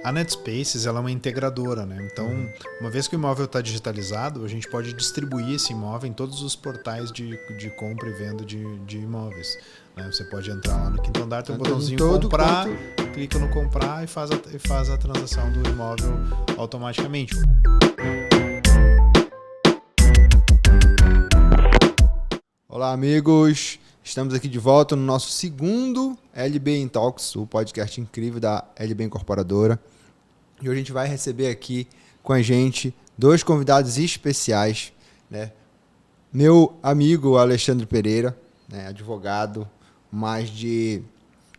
A NetSpaces ela é uma integradora, né? Então, uma vez que o imóvel está digitalizado, a gente pode distribuir esse imóvel em todos os portais de compra e venda de imóveis. Né? Você pode entrar lá no quinto andar, tem um botãozinho comprar, clica no comprar e faz a transação do imóvel automaticamente. Olá, amigos! Estamos aqui de volta no nosso segundo LB in Talks, o podcast incrível da LB Incorporadora. E hoje a gente vai receber aqui com a gente dois convidados especiais, né? Meu amigo Alexandre Pereira, né? Advogado, mais de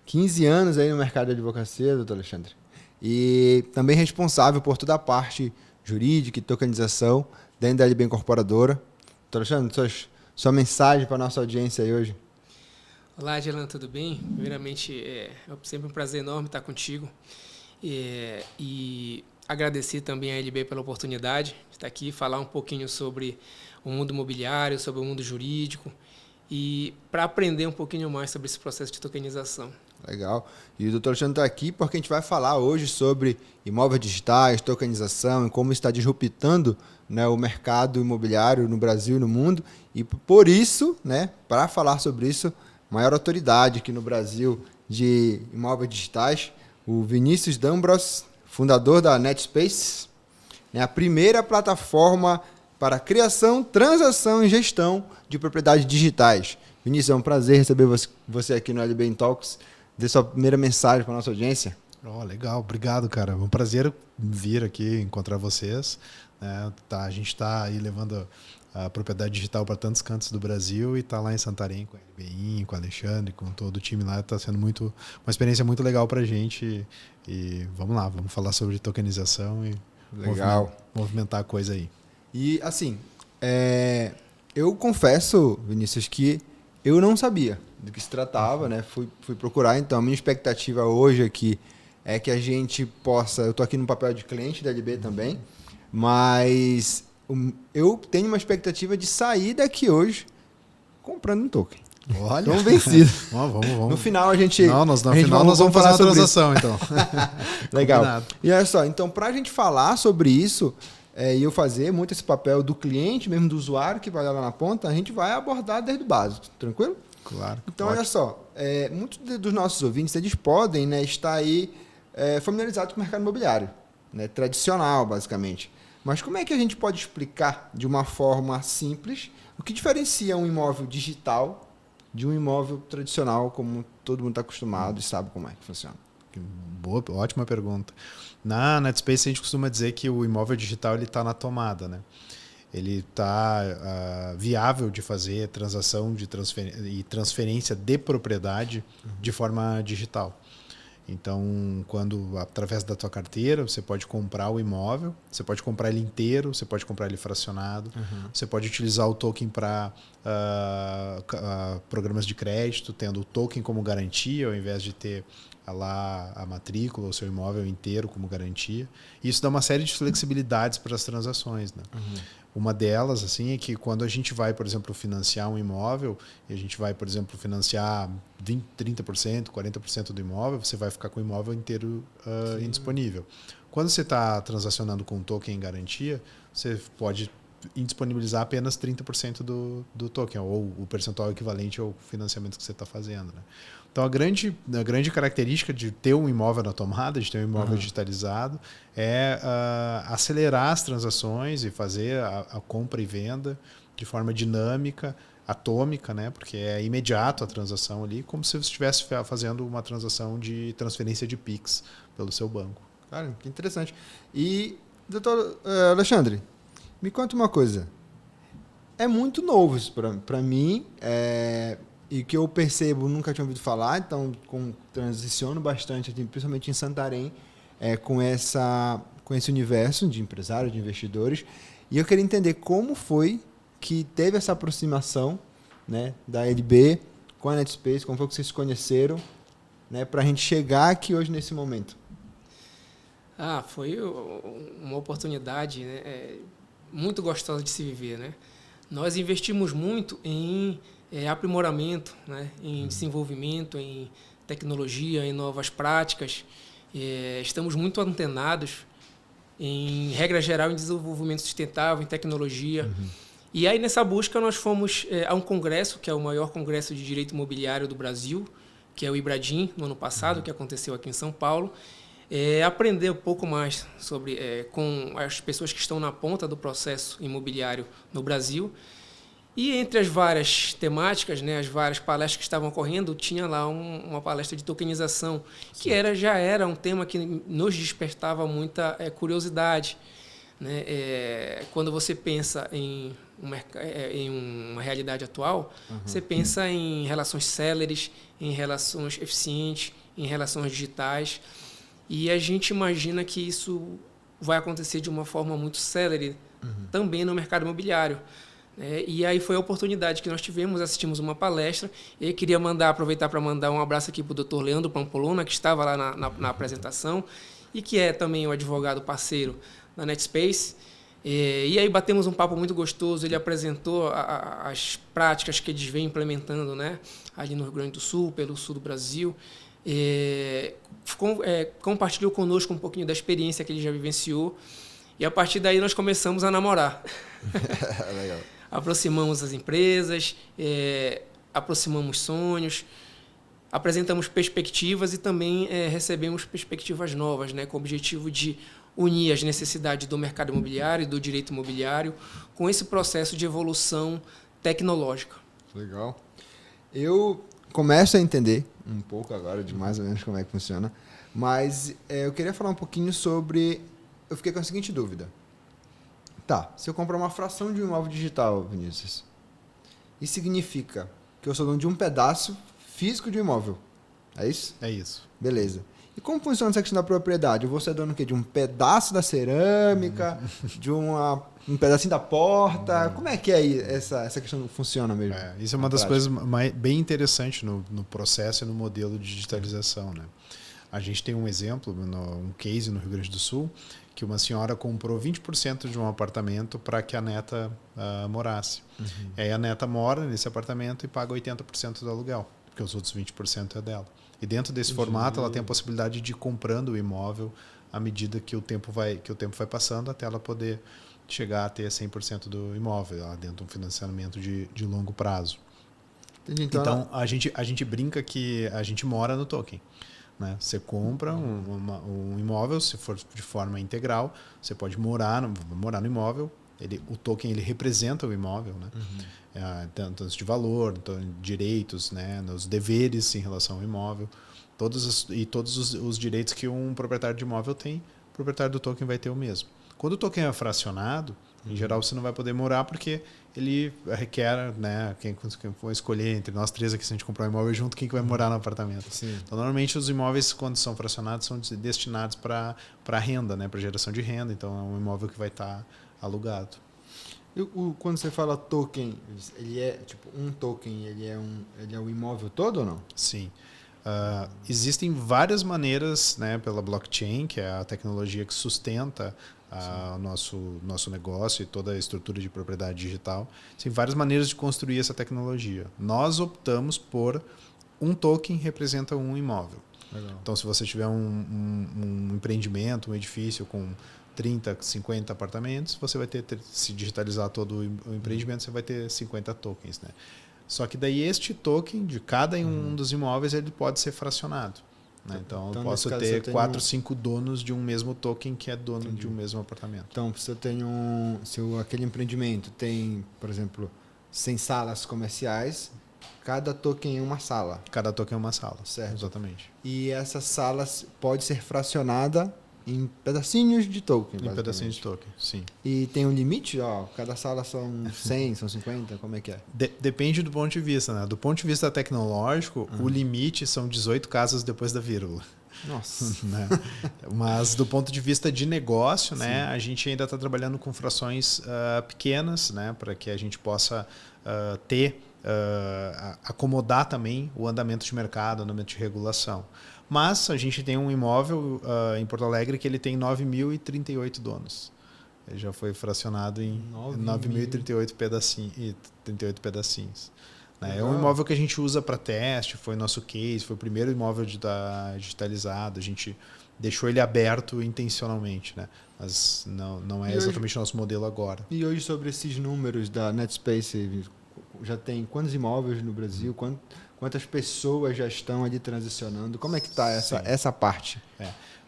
15 anos aí no mercado de advocacia, doutor Alexandre. E também responsável por toda a parte jurídica e tokenização dentro da LB Incorporadora. Doutor Alexandre, sua mensagem para a nossa audiência aí hoje. Olá, Agelan, tudo bem? Primeiramente, é sempre um prazer enorme estar contigo e agradecer também à LB pela oportunidade de estar aqui, falar um pouquinho sobre o mundo imobiliário, sobre o mundo jurídico e para aprender um pouquinho mais sobre esse processo de tokenização. Legal. E o doutor Alexandre está aqui porque a gente vai falar hoje sobre imóveis digitais, tokenização e como está disruptando, né, o mercado imobiliário no Brasil e no mundo. E por isso, né, para falar sobre isso, maior autoridade aqui no Brasil de imóveis digitais, o Vinícius D'Ambros, fundador da NetSpaces, né, a primeira plataforma para criação, transação e gestão de propriedades digitais. Vinícius, é um prazer receber você aqui no LB in Talks. Dê sua primeira mensagem para a nossa audiência. Legal, obrigado, cara. É um prazer vir aqui encontrar vocês. Né? A gente está aí levando a propriedade digital para tantos cantos do Brasil e está lá em Santarém com a LBI, com o Alexandre, com todo o time lá. Está sendo uma experiência muito legal para a gente. E vamos lá, vamos falar sobre tokenização e movimentar a coisa aí. E assim, eu confesso, Vinícius, que eu não sabia do que se tratava, né? Fui procurar, então a minha expectativa hoje aqui é que a gente possa... Eu estou aqui no papel de cliente da LB também, mas eu tenho uma expectativa de sair daqui hoje comprando um token. Olha, estamos vencidos. Vamos. No final a gente... No final nós vamos fazer a transação, então. Legal. Combinado. E olha só, então para a gente falar sobre isso... e eu fazer muito esse papel do cliente, mesmo do usuário que vai lá na ponta, a gente vai abordar desde o básico, tranquilo? Claro. Então, olha só, muitos dos nossos ouvintes, eles podem, né, estar aí familiarizados com o mercado imobiliário, né, tradicional, basicamente. Mas como é que a gente pode explicar de uma forma simples o que diferencia um imóvel digital de um imóvel tradicional, como todo mundo está acostumado e sabe como é que funciona? Boa, ótima pergunta. Na NetSpace a gente costuma dizer que o imóvel digital está na tomada, né? Ele está viável de fazer transação e transferência de propriedade de forma digital. Então, através da tua carteira, você pode comprar o imóvel, você pode comprar ele inteiro, você pode comprar ele fracionado, você pode utilizar o token para programas de crédito, tendo o token como garantia, ao invés de ter lá a matrícula, o seu imóvel inteiro como garantia. Isso dá uma série de flexibilidades para as transações, né? Uma delas, assim, é que quando a gente vai, por exemplo, financiar um imóvel, e a gente vai, por exemplo, financiar 20%, 30%, 40% do imóvel, você vai ficar com o imóvel inteiro indisponível. Quando você está transacionando com um token em garantia, você pode indisponibilizar apenas 30% do token, ou o percentual equivalente ao financiamento que você está fazendo, né? Então, a grande característica de ter um imóvel na tomada, de ter um imóvel digitalizado, é acelerar as transações e fazer a compra e venda de forma dinâmica, atômica, né? Porque é imediato a transação ali, como se você estivesse fazendo uma transação de transferência de Pix pelo seu banco. Cara, que interessante. E, doutor Alexandre, me conta uma coisa. É muito novo isso para mim, e que eu percebo, nunca tinha ouvido falar, então transiciono bastante, principalmente em Santarém, com esse universo de empresários, de investidores. E eu queria entender como foi que teve essa aproximação, né, da LB com a NetSpace, como foi que vocês se conheceram, né, para a gente chegar aqui hoje nesse momento. Foi uma oportunidade, né, muito gostosa de se viver, né? Nós investimos muito em aprimoramento, né, em desenvolvimento, em tecnologia, em novas práticas. Estamos muito antenados em regra geral em desenvolvimento sustentável, em tecnologia. E aí nessa busca nós fomos a um congresso, que é o maior congresso de direito imobiliário do Brasil, que é o IBRADIM, no ano passado, que aconteceu aqui em São Paulo. Aprender um pouco mais sobre com as pessoas que estão na ponta do processo imobiliário no Brasil. E entre as várias temáticas, né, as várias palestras que estavam ocorrendo, tinha lá uma palestra de tokenização, que já era um tema que nos despertava muita curiosidade. Né? Quando você pensa em uma realidade atual, você pensa em relações céleres, em relações eficientes, em relações digitais. E a gente imagina que isso vai acontecer de uma forma muito célere também no mercado imobiliário. E aí foi a oportunidade que nós tivemos, assistimos uma palestra, e queria aproveitar para mandar um abraço aqui para o Dr. Leandro Pampolona, que estava lá na apresentação, e que é também o advogado parceiro da NetSpace. E aí batemos um papo muito gostoso, ele apresentou as práticas que eles vêm implementando, né, ali no Rio Grande do Sul, pelo sul do Brasil. Compartilhou conosco um pouquinho da experiência que ele já vivenciou, e a partir daí nós começamos a namorar. Legal. Aproximamos as empresas, aproximamos sonhos, apresentamos perspectivas e também recebemos perspectivas novas, né, com o objetivo de unir as necessidades do mercado imobiliário e do direito imobiliário com esse processo de evolução tecnológica. Legal. Eu começo a entender um pouco agora de mais ou menos como é que funciona, mas eu queria falar um pouquinho sobre... Eu fiquei com a seguinte dúvida. Tá, se eu comprar uma fração de um imóvel digital, Vinícius, isso significa que eu sou dono de um pedaço físico de um imóvel. É isso? É isso. Beleza. E como funciona essa questão da propriedade? Eu vou ser dono o quê? De um pedaço da cerâmica, de um pedacinho da porta? Como é que essa questão funciona mesmo? Isso é uma das coisas bem interessantes no processo e no modelo de digitalização, né? A gente tem um exemplo, um case no Rio Grande do Sul, que uma senhora comprou 20% de um apartamento para que a neta morasse. E aí a neta mora nesse apartamento e paga 80% do aluguel, porque os outros 20% é dela. E dentro desse formato ela tem a possibilidade de ir comprando o imóvel à medida que o tempo vai passando, até ela poder chegar a ter 100% do imóvel, lá dentro de um financiamento de longo prazo. Entendi, então a gente brinca que a gente mora no token. Né? Você compra um imóvel, se for de forma integral, você pode morar no imóvel. O token ele representa o imóvel, né? Tanto de valor, direitos, né? Os deveres em relação ao imóvel, todos os direitos que um proprietário de imóvel tem, o proprietário do token vai ter o mesmo. Quando o token é fracionado, em geral você não vai poder morar porque ele requer, né, quem for escolher entre nós três aqui, se a gente comprar um imóvel junto, quem que vai morar no apartamento. Sim. Então, normalmente os imóveis, quando são fracionados, são destinados para renda, né, para geração de renda. Então, é um imóvel que vai estar alugado. Quando você fala token, ele é tipo um token, ele é o imóvel todo ou não? Sim. Existem várias maneiras, né, pela blockchain, que é a tecnologia que sustenta o nosso negócio e toda a estrutura de propriedade digital. Tem várias maneiras de construir essa tecnologia. Nós optamos por um token representa um imóvel. Legal. Então, se você tiver um empreendimento, um edifício com 30, 50 apartamentos, você vai se digitalizar todo o empreendimento, você vai ter 50 tokens, né? Só que daí este token de cada um dos imóveis ele pode ser fracionado. Né? Então eu posso ter 4, 5 donos de um mesmo token que é dono de um mesmo apartamento. Então, se aquele empreendimento tem, por exemplo, 100 salas comerciais, cada token é uma sala. Cada token é uma sala. Certo. Exatamente. E essas salas pode ser fracionada em pedacinhos de token. Em pedacinhos de token, sim. E tem um limite? Cada sala são 100, são 50? Como é que é? Depende do ponto de vista, né? Do ponto de vista tecnológico, o limite são 18 casas depois da vírgula. Nossa. Né? Mas do ponto de vista de negócio, né, a gente ainda está trabalhando com frações pequenas, né, para que a gente possa acomodar também o andamento de mercado, o andamento de regulação. Mas a gente tem um imóvel em Porto Alegre que ele tem 9.038 donos. Ele já foi fracionado em 9.038 pedacinhos. Né? É um imóvel que a gente usa para teste, foi nosso case, foi o primeiro imóvel digitalizado. A gente deixou ele aberto intencionalmente, né? Mas não é exatamente o nosso modelo agora. E hoje, sobre esses números da NetSpace, já tem quantos imóveis no Brasil? Quantas pessoas já estão ali transicionando? Como é que está essa parte?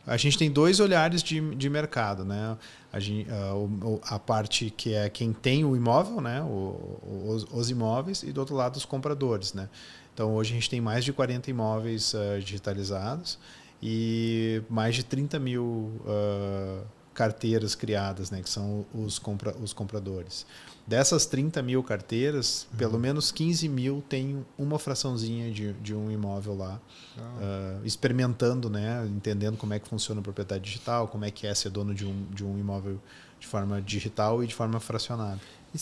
A gente tem 2 olhares de mercado, né? A parte que é quem tem o imóvel, né? Os imóveis, e do outro lado os compradores, né? Então hoje a gente tem mais de 40 imóveis digitalizados e mais de 30 mil carteiras criadas, né? Que são os compradores. Dessas 30 mil carteiras, pelo menos 15 mil tem uma fraçãozinha de um imóvel lá, experimentando, né, entendendo como é que funciona a propriedade digital, como é que é ser dono de um imóvel de forma digital e de forma fracionada. E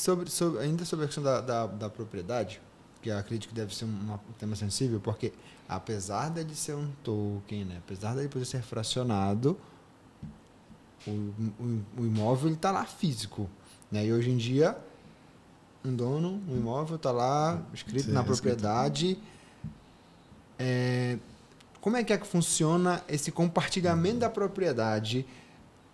ainda sobre a questão da propriedade, que eu acredito que deve ser um tema sensível, porque apesar dele ser um token, né, apesar dele poder ser fracionado, o imóvel está lá físico, né? E hoje em dia um imóvel está lá escrito na propriedade. Como é que funciona esse compartilhamento da propriedade?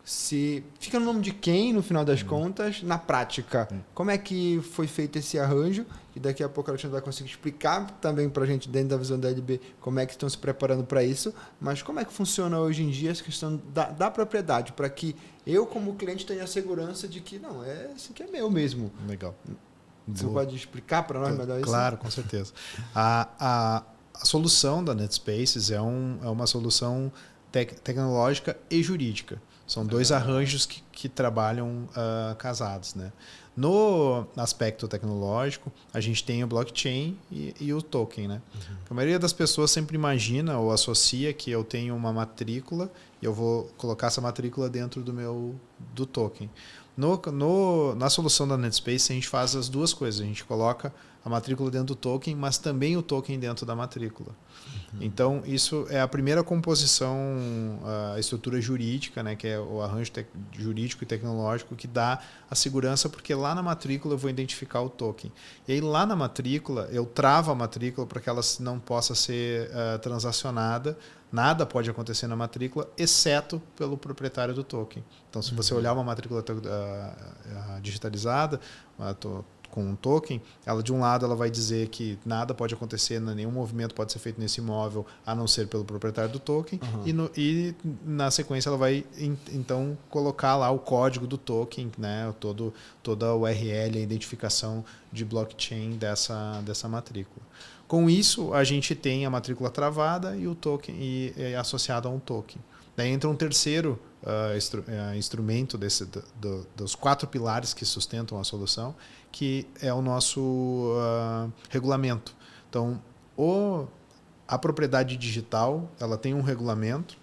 Se fica no nome de quem, no final das contas, na prática? Como é que foi feito esse arranjo? E daqui a pouco a Alexandre vai conseguir explicar também para a gente, dentro da visão da LB, como é que estão se preparando para isso. Mas como é que funciona hoje em dia essa questão da propriedade? Para que eu, como cliente, tenha a segurança de que, não, isso aqui é meu mesmo. Legal. Você pode explicar para nós melhor isso? Claro, com certeza. A solução da NetSpaces é uma solução tecnológica e jurídica. São 2 arranjos que trabalham casados, né? No aspecto tecnológico, a gente tem o blockchain e o token, né? A maioria das pessoas sempre imagina ou associa que eu tenho uma matrícula e eu vou colocar essa matrícula dentro do token. Na solução da NetSpace, a gente faz as 2 coisas. A gente coloca a matrícula dentro do token, mas também o token dentro da matrícula. Então, isso é a primeira composição, a estrutura jurídica, né, que é o arranjo jurídico e tecnológico que dá a segurança, porque lá na matrícula eu vou identificar o token. E aí lá na matrícula, eu travo a matrícula para que ela não possa ser transacionada. Nada pode acontecer na matrícula, exceto pelo proprietário do token. Então, se você olhar uma matrícula digitalizada, com um token, ela de um lado ela vai dizer que nada pode acontecer, nenhum movimento pode ser feito nesse imóvel a não ser pelo proprietário do token, e na sequência ela vai então colocar lá o código do token, né, toda a URL, a identificação de blockchain dessa matrícula. Com isso, a gente tem a matrícula travada e o token associado a um token. Daí entra um terceiro instrumento dos 4 pilares que sustentam a solução, que é o nosso regulamento. Então, a propriedade digital ela tem um regulamento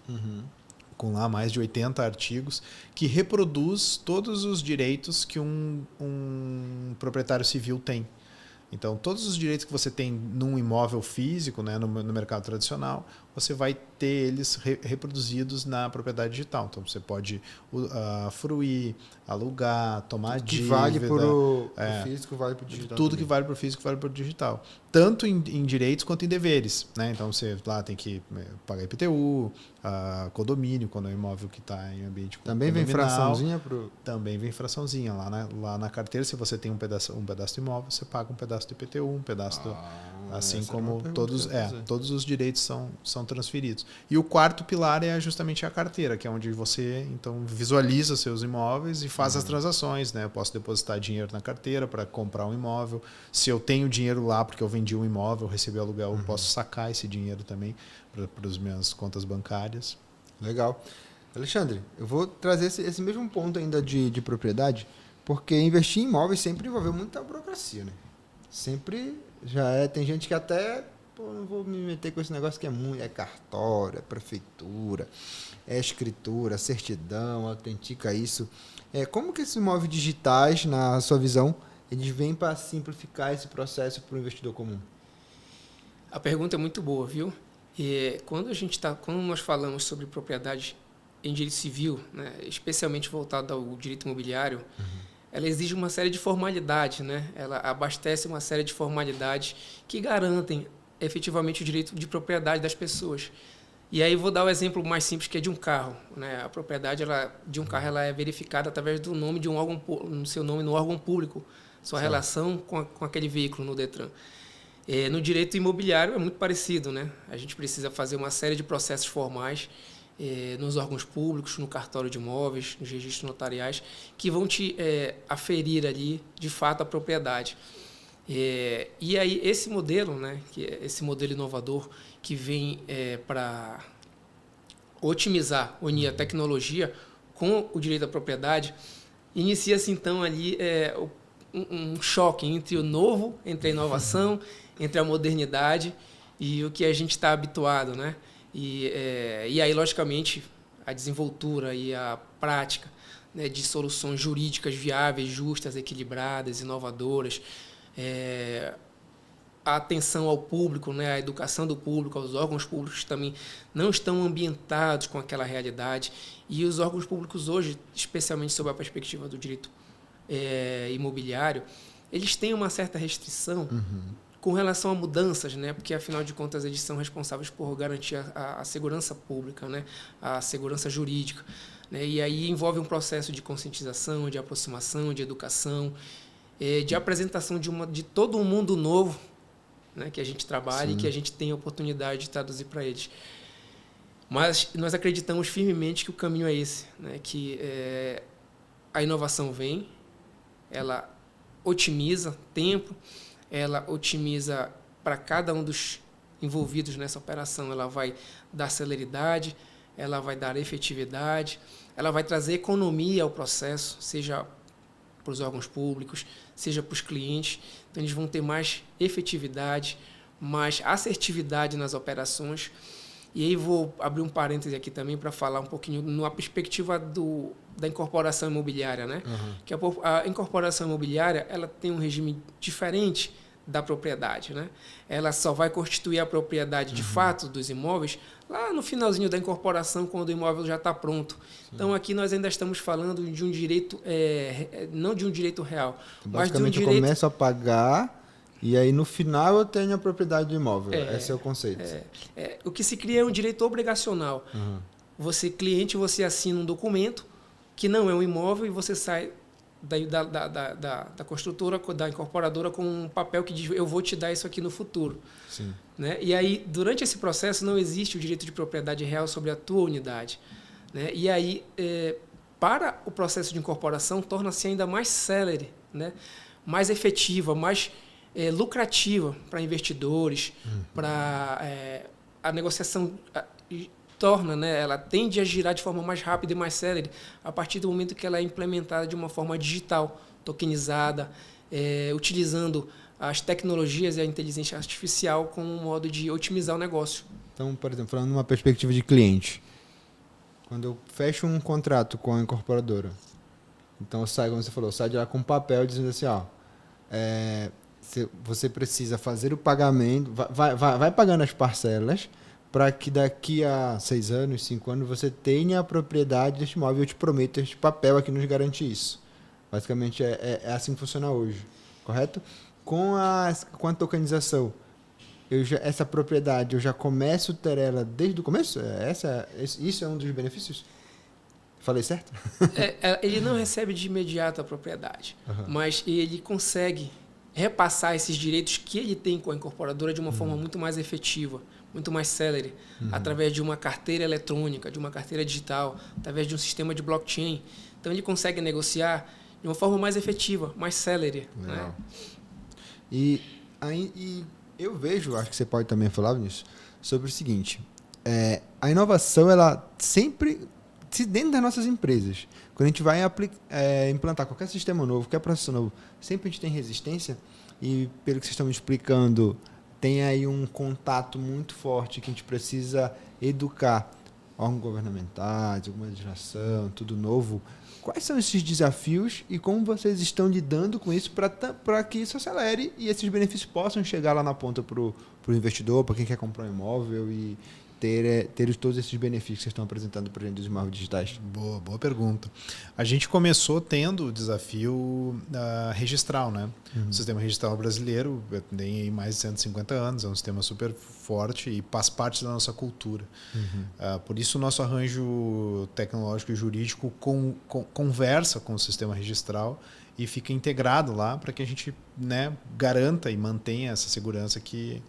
com lá mais de 80 artigos que reproduz todos os direitos que um proprietário civil tem. Então, todos os direitos que você tem num imóvel físico, né, no mercado tradicional, você vai ter eles reproduzidos na propriedade digital. Então, você pode fruir, alugar, tomar dívida. Que vale para o físico, vale para o digital. Tudo também. que vale para o físico, vale para o digital. Tanto em direitos quanto em deveres, né? Então, você lá tem que pagar IPTU, condomínio, quando é um imóvel que está em ambiente também vem fraçãozinha pro... Também vem fraçãozinha. Lá na carteira, se você tem um pedaço do imóvel, você paga um pedaço do IPTU, um pedaço assim como todos os direitos são transferidos. E o 4º pilar é justamente a carteira, que é onde você então visualiza seus imóveis e faz as transações, né? Eu posso depositar dinheiro na carteira para comprar um imóvel. Se eu tenho dinheiro lá porque eu vendi um imóvel, recebi aluguel, eu posso sacar esse dinheiro também para as minhas contas bancárias. Legal. Alexandre, eu vou trazer esse mesmo ponto ainda de propriedade, porque investir em imóveis sempre envolveu muita burocracia, né? Sempre tem gente que até, não vou me meter com esse negócio que é cartório, é prefeitura, é escritura, certidão, autentica isso. Como que esses imóveis digitais, na sua visão, eles vêm para simplificar esse processo para o investidor comum? A pergunta é muito boa, viu? E quando nós falamos sobre propriedade em direito civil, né, especialmente voltado ao direito imobiliário, ela exige uma série de formalidades, né? Ela abastece uma série de formalidades que garantem efetivamente o direito de propriedade das pessoas. E aí vou dar o exemplo mais simples, que é de um carro, né? A propriedade de um carro ela é verificada através do nome de um órgão, no seu nome no órgão público, sua relação com aquele veículo no Detran. No direito imobiliário é muito parecido, né? A gente precisa fazer uma série de processos formais nos órgãos públicos, no cartório de imóveis, nos registros notariais, que vão te aferir ali, de fato, a propriedade. E aí esse modelo, né, que é esse modelo inovador que vem para otimizar, unir a tecnologia com o direito à propriedade, inicia-se então ali um choque entre o novo, entre a inovação, entre a modernidade e o que a gente está habituado, né? E aí, logicamente, a desenvoltura e a prática, né, de soluções jurídicas viáveis, justas, equilibradas, inovadoras, a atenção ao público, né, a educação do público, aos órgãos públicos também não estão ambientados com aquela realidade. E os órgãos públicos hoje, especialmente sob a perspectiva do direito imobiliário, eles têm uma certa restrição com relação a mudanças, né, porque, afinal de contas, eles são responsáveis por garantir a segurança pública, né, a segurança jurídica. Né, e aí envolve um processo de conscientização, de aproximação, de educação, de apresentação de todo um mundo novo, né, que a gente trabalha e que a gente tem a oportunidade de traduzir para eles. Mas nós acreditamos firmemente que o caminho é esse, né, que a inovação vem, ela otimiza tempo, ela otimiza para cada um dos envolvidos nessa operação, ela vai dar celeridade, ela vai dar efetividade, ela vai trazer economia ao processo, seja para os órgãos públicos, seja para os clientes. Então, eles vão ter mais efetividade, mais assertividade nas operações. E aí vou abrir um parêntese aqui também para falar um pouquinho numa perspectiva da incorporação imobiliária, né? Que a incorporação imobiliária ela tem um regime diferente da propriedade, né? Ela só vai constituir a propriedade de fato dos imóveis lá no finalzinho da incorporação, quando o imóvel já está pronto. Então, aqui nós ainda estamos falando de um direito, não de um direito real, mas de um direito... eu começo a pagar e aí no final eu tenho a propriedade do imóvel. Esse é o conceito. O que se cria é um direito obrigacional. Você, cliente, você assina um documento que não é um imóvel e você sai da construtora, da incorporadora, com um papel que diz: eu vou te dar isso aqui no futuro. Sim. Né? E aí, durante esse processo, não existe o direito de propriedade real sobre a tua unidade. Né? E aí, para o processo de incorporação, torna-se ainda mais célere, né? Mais efetiva, mais lucrativa para investidores, para a negociação... torna, né, ela tende a girar de forma mais rápida e mais célere a partir do momento que ela é implementada de uma forma digital, tokenizada, utilizando as tecnologias e a inteligência artificial como um modo de otimizar o negócio. Então, por exemplo, falando numa perspectiva de cliente, quando eu fecho um contrato com a incorporadora, então eu saio, como você falou, eu saio de lá com um papel dizendo assim, você precisa fazer o pagamento, vai pagando as parcelas, para que daqui a 6 anos, 5 anos, você tenha a propriedade deste imóvel. Eu te prometo, este papel aqui nos garante isso. Basicamente, é assim que funciona hoje, correto? Com a tokenização, essa propriedade, eu já começo a ter ela desde o começo? Isso é um dos benefícios? Falei certo? Ele não recebe de imediato a propriedade, mas ele consegue repassar esses direitos que ele tem com a incorporadora de uma forma muito mais efetiva, muito mais célere, através de uma carteira eletrônica, de uma carteira digital, através de um sistema de blockchain. Então, ele consegue negociar de uma forma mais efetiva, mais célere. Né? E eu vejo, acho que você pode também falar nisso, sobre o seguinte, a inovação, ela sempre, dentro das nossas empresas, quando a gente vai implantar qualquer sistema novo, qualquer processo novo, sempre a gente tem resistência e, pelo que vocês estão me explicando, tem aí um contato muito forte que a gente precisa educar órgãos governamentais, alguma legislação, tudo novo. Quais são esses desafios e como vocês estão lidando com isso para que isso acelere e esses benefícios possam chegar lá na ponta para o investidor, para quem quer comprar um imóvel e ter todos esses benefícios que vocês estão apresentando para a gente dos imóveis digitais? Boa pergunta. A gente começou tendo o desafio registral, né? O sistema registral brasileiro tem aí mais de 150 anos, é um sistema super forte e faz parte da nossa cultura. Por isso o nosso arranjo tecnológico e jurídico conversa com o sistema registral e fica integrado lá para que a gente, né, garanta e mantenha essa segurança que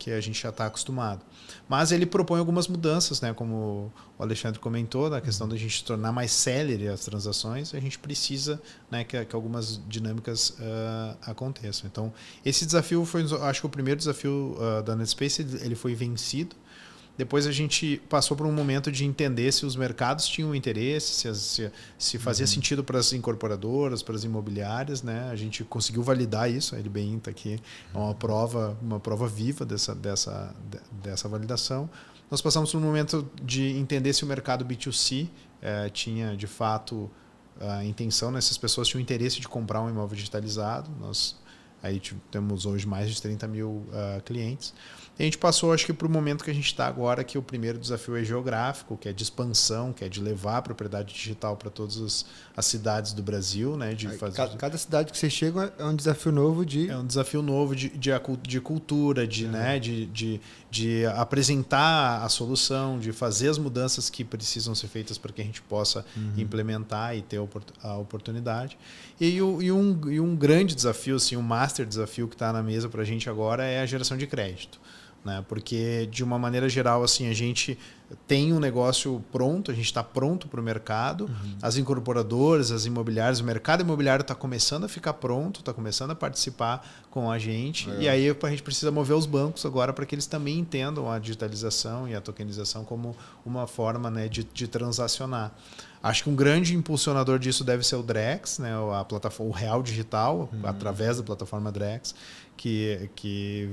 a gente já está acostumado. Mas ele propõe algumas mudanças, né? Como o Alexandre comentou, da questão da gente tornar mais célere as transações, a gente precisa, né, que algumas dinâmicas aconteçam. Então, esse desafio foi, acho que o primeiro desafio da Netspace, ele foi vencido. Depois a gente passou por um momento de entender se os mercados tinham interesse, se fazia sentido para as incorporadoras, para as imobiliárias, né? A gente conseguiu validar isso, a LBIN está aqui, é uma prova viva dessa validação. Nós passamos por um momento de entender se o mercado B2C tinha, de fato, a intenção, né? Se as pessoas tinham interesse de comprar um imóvel digitalizado. Nós aí temos hoje mais de 30 mil clientes. E a gente passou, acho que, para o momento que a gente está agora, que o primeiro desafio é geográfico, que é de expansão, que é de levar a propriedade digital para todas as cidades do Brasil. Né, cada cidade que vocês chegam é um desafio novo de... É um desafio novo de cultura, né, de apresentar a solução, de fazer as mudanças que precisam ser feitas para que a gente possa implementar e ter a oportunidade. E um grande desafio, assim, um master desafio que está na mesa para a gente agora é a geração de crédito. Né? Porque, de uma maneira geral, assim, a gente tem um negócio pronto, a gente está pronto para o mercado, as incorporadoras, as imobiliárias, o mercado imobiliário está começando a ficar pronto, está começando a participar com a gente, e aí a gente precisa mover os bancos agora para que eles também entendam a digitalização e a tokenização como uma forma, né, de transacionar. Acho que um grande impulsionador disso deve ser o Drex, né, a plataforma, o Real Digital, através da plataforma Drex, que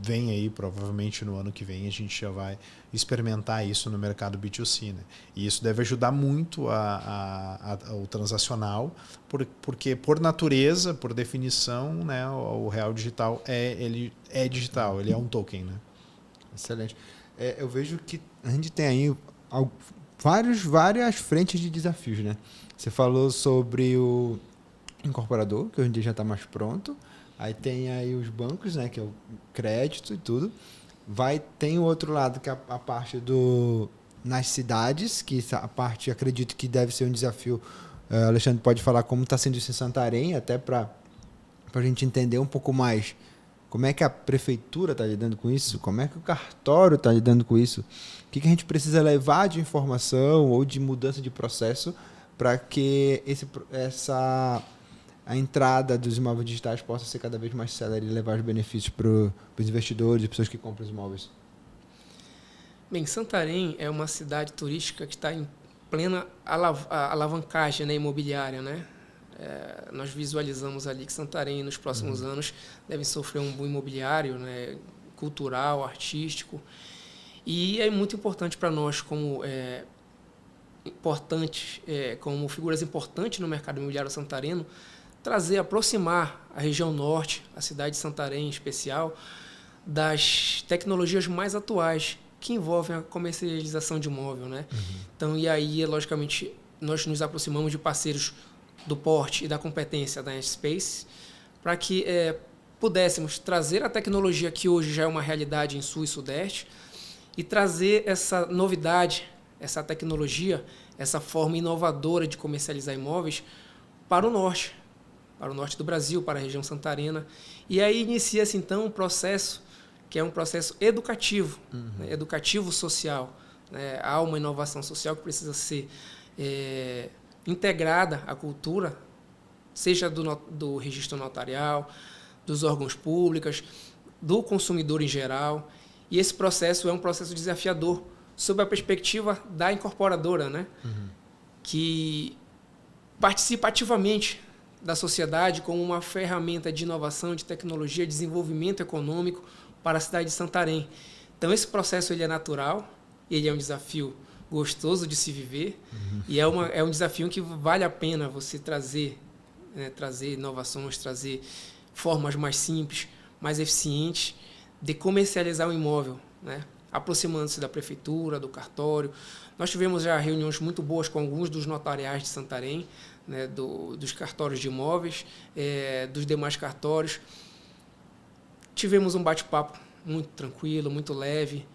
vem aí, provavelmente no ano que vem, a gente já vai experimentar isso no mercado B2C. Né? E isso deve ajudar muito o transacional, porque, por natureza, por definição, né, o Real Digital ele é digital, ele é um token. Né? Excelente. Eu vejo que a gente tem aí várias frentes de desafios. Né? Você falou sobre o incorporador, que hoje em dia já está mais pronto. Aí tem aí os bancos, né, que é o crédito e tudo. Tem o outro lado, que é a parte nas cidades, que a parte, acredito que deve ser um desafio. Alexandre pode falar como está sendo isso em Santarém, até para a gente entender um pouco mais como é que a prefeitura está lidando com isso, como é que o cartório está lidando com isso, o que a gente precisa levar de informação ou de mudança de processo para que a entrada dos imóveis digitais possa ser cada vez mais célere e levar os benefícios para os investidores e pessoas que compram os imóveis. Bem, Santarém é uma cidade turística que está em plena alavancagem, né, imobiliária. Né? Nós visualizamos ali que Santarém, nos próximos anos, deve sofrer um boom imobiliário, né, cultural, artístico. E é muito importante para nós, como figuras importantes no mercado imobiliário santareno, aproximar a região norte, a cidade de Santarém em especial, das tecnologias mais atuais que envolvem a comercialização de imóvel. Né? Então, e aí, logicamente, nós nos aproximamos de parceiros do porte e da competência da Netspace para que pudéssemos trazer a tecnologia que hoje já é uma realidade em Sul e Sudeste e trazer essa novidade, essa tecnologia, essa forma inovadora de comercializar imóveis para o norte do Brasil, para a região santarena. E aí inicia-se, então, um processo que é um processo educativo, né, educativo social. Né? Há uma inovação social que precisa ser integrada à cultura, seja do registro notarial, dos órgãos públicos, do consumidor em geral. E esse processo é um processo desafiador, sob a perspectiva da incorporadora, né? Que participa ativamente da sociedade como uma ferramenta de inovação, de tecnologia, de desenvolvimento econômico para a cidade de Santarém. Então, esse processo ele é natural, ele é um desafio gostoso de se viver e é um desafio que vale a pena você trazer inovações, trazer formas mais simples, mais eficientes de comercializar o imóvel. Né? aproximando-se da prefeitura, do cartório. Nós tivemos já reuniões muito boas com alguns dos notariais de Santarém, né, dos cartórios de imóveis, dos demais cartórios. Tivemos um bate-papo muito tranquilo, muito leve.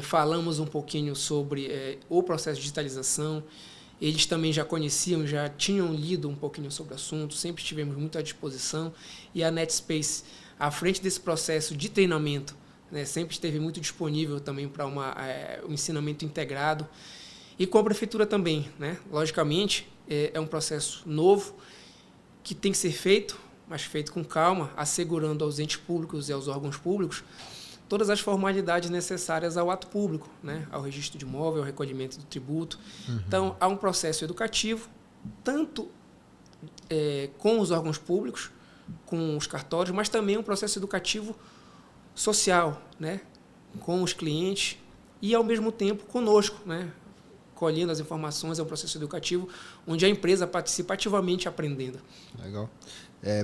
Falamos um pouquinho sobre o processo de digitalização. Eles também já conheciam, já tinham lido um pouquinho sobre o assunto, sempre estivemos muito à disposição. E a NetSpace, à frente desse processo de treinamento, né, sempre esteve muito disponível também para um ensinamento integrado. E com a prefeitura também, né? Logicamente, é um processo novo que tem que ser feito, mas feito com calma, assegurando aos entes públicos e aos órgãos públicos todas as formalidades necessárias ao ato público, né? Ao registro de imóvel, ao recolhimento do tributo. Então, há um processo educativo, tanto com os órgãos públicos, com os cartórios, mas também um processo educativo social, né? Com os clientes e, ao mesmo tempo, conosco, né? Colhendo as informações, é um processo educativo onde a empresa participa ativamente aprendendo. Legal.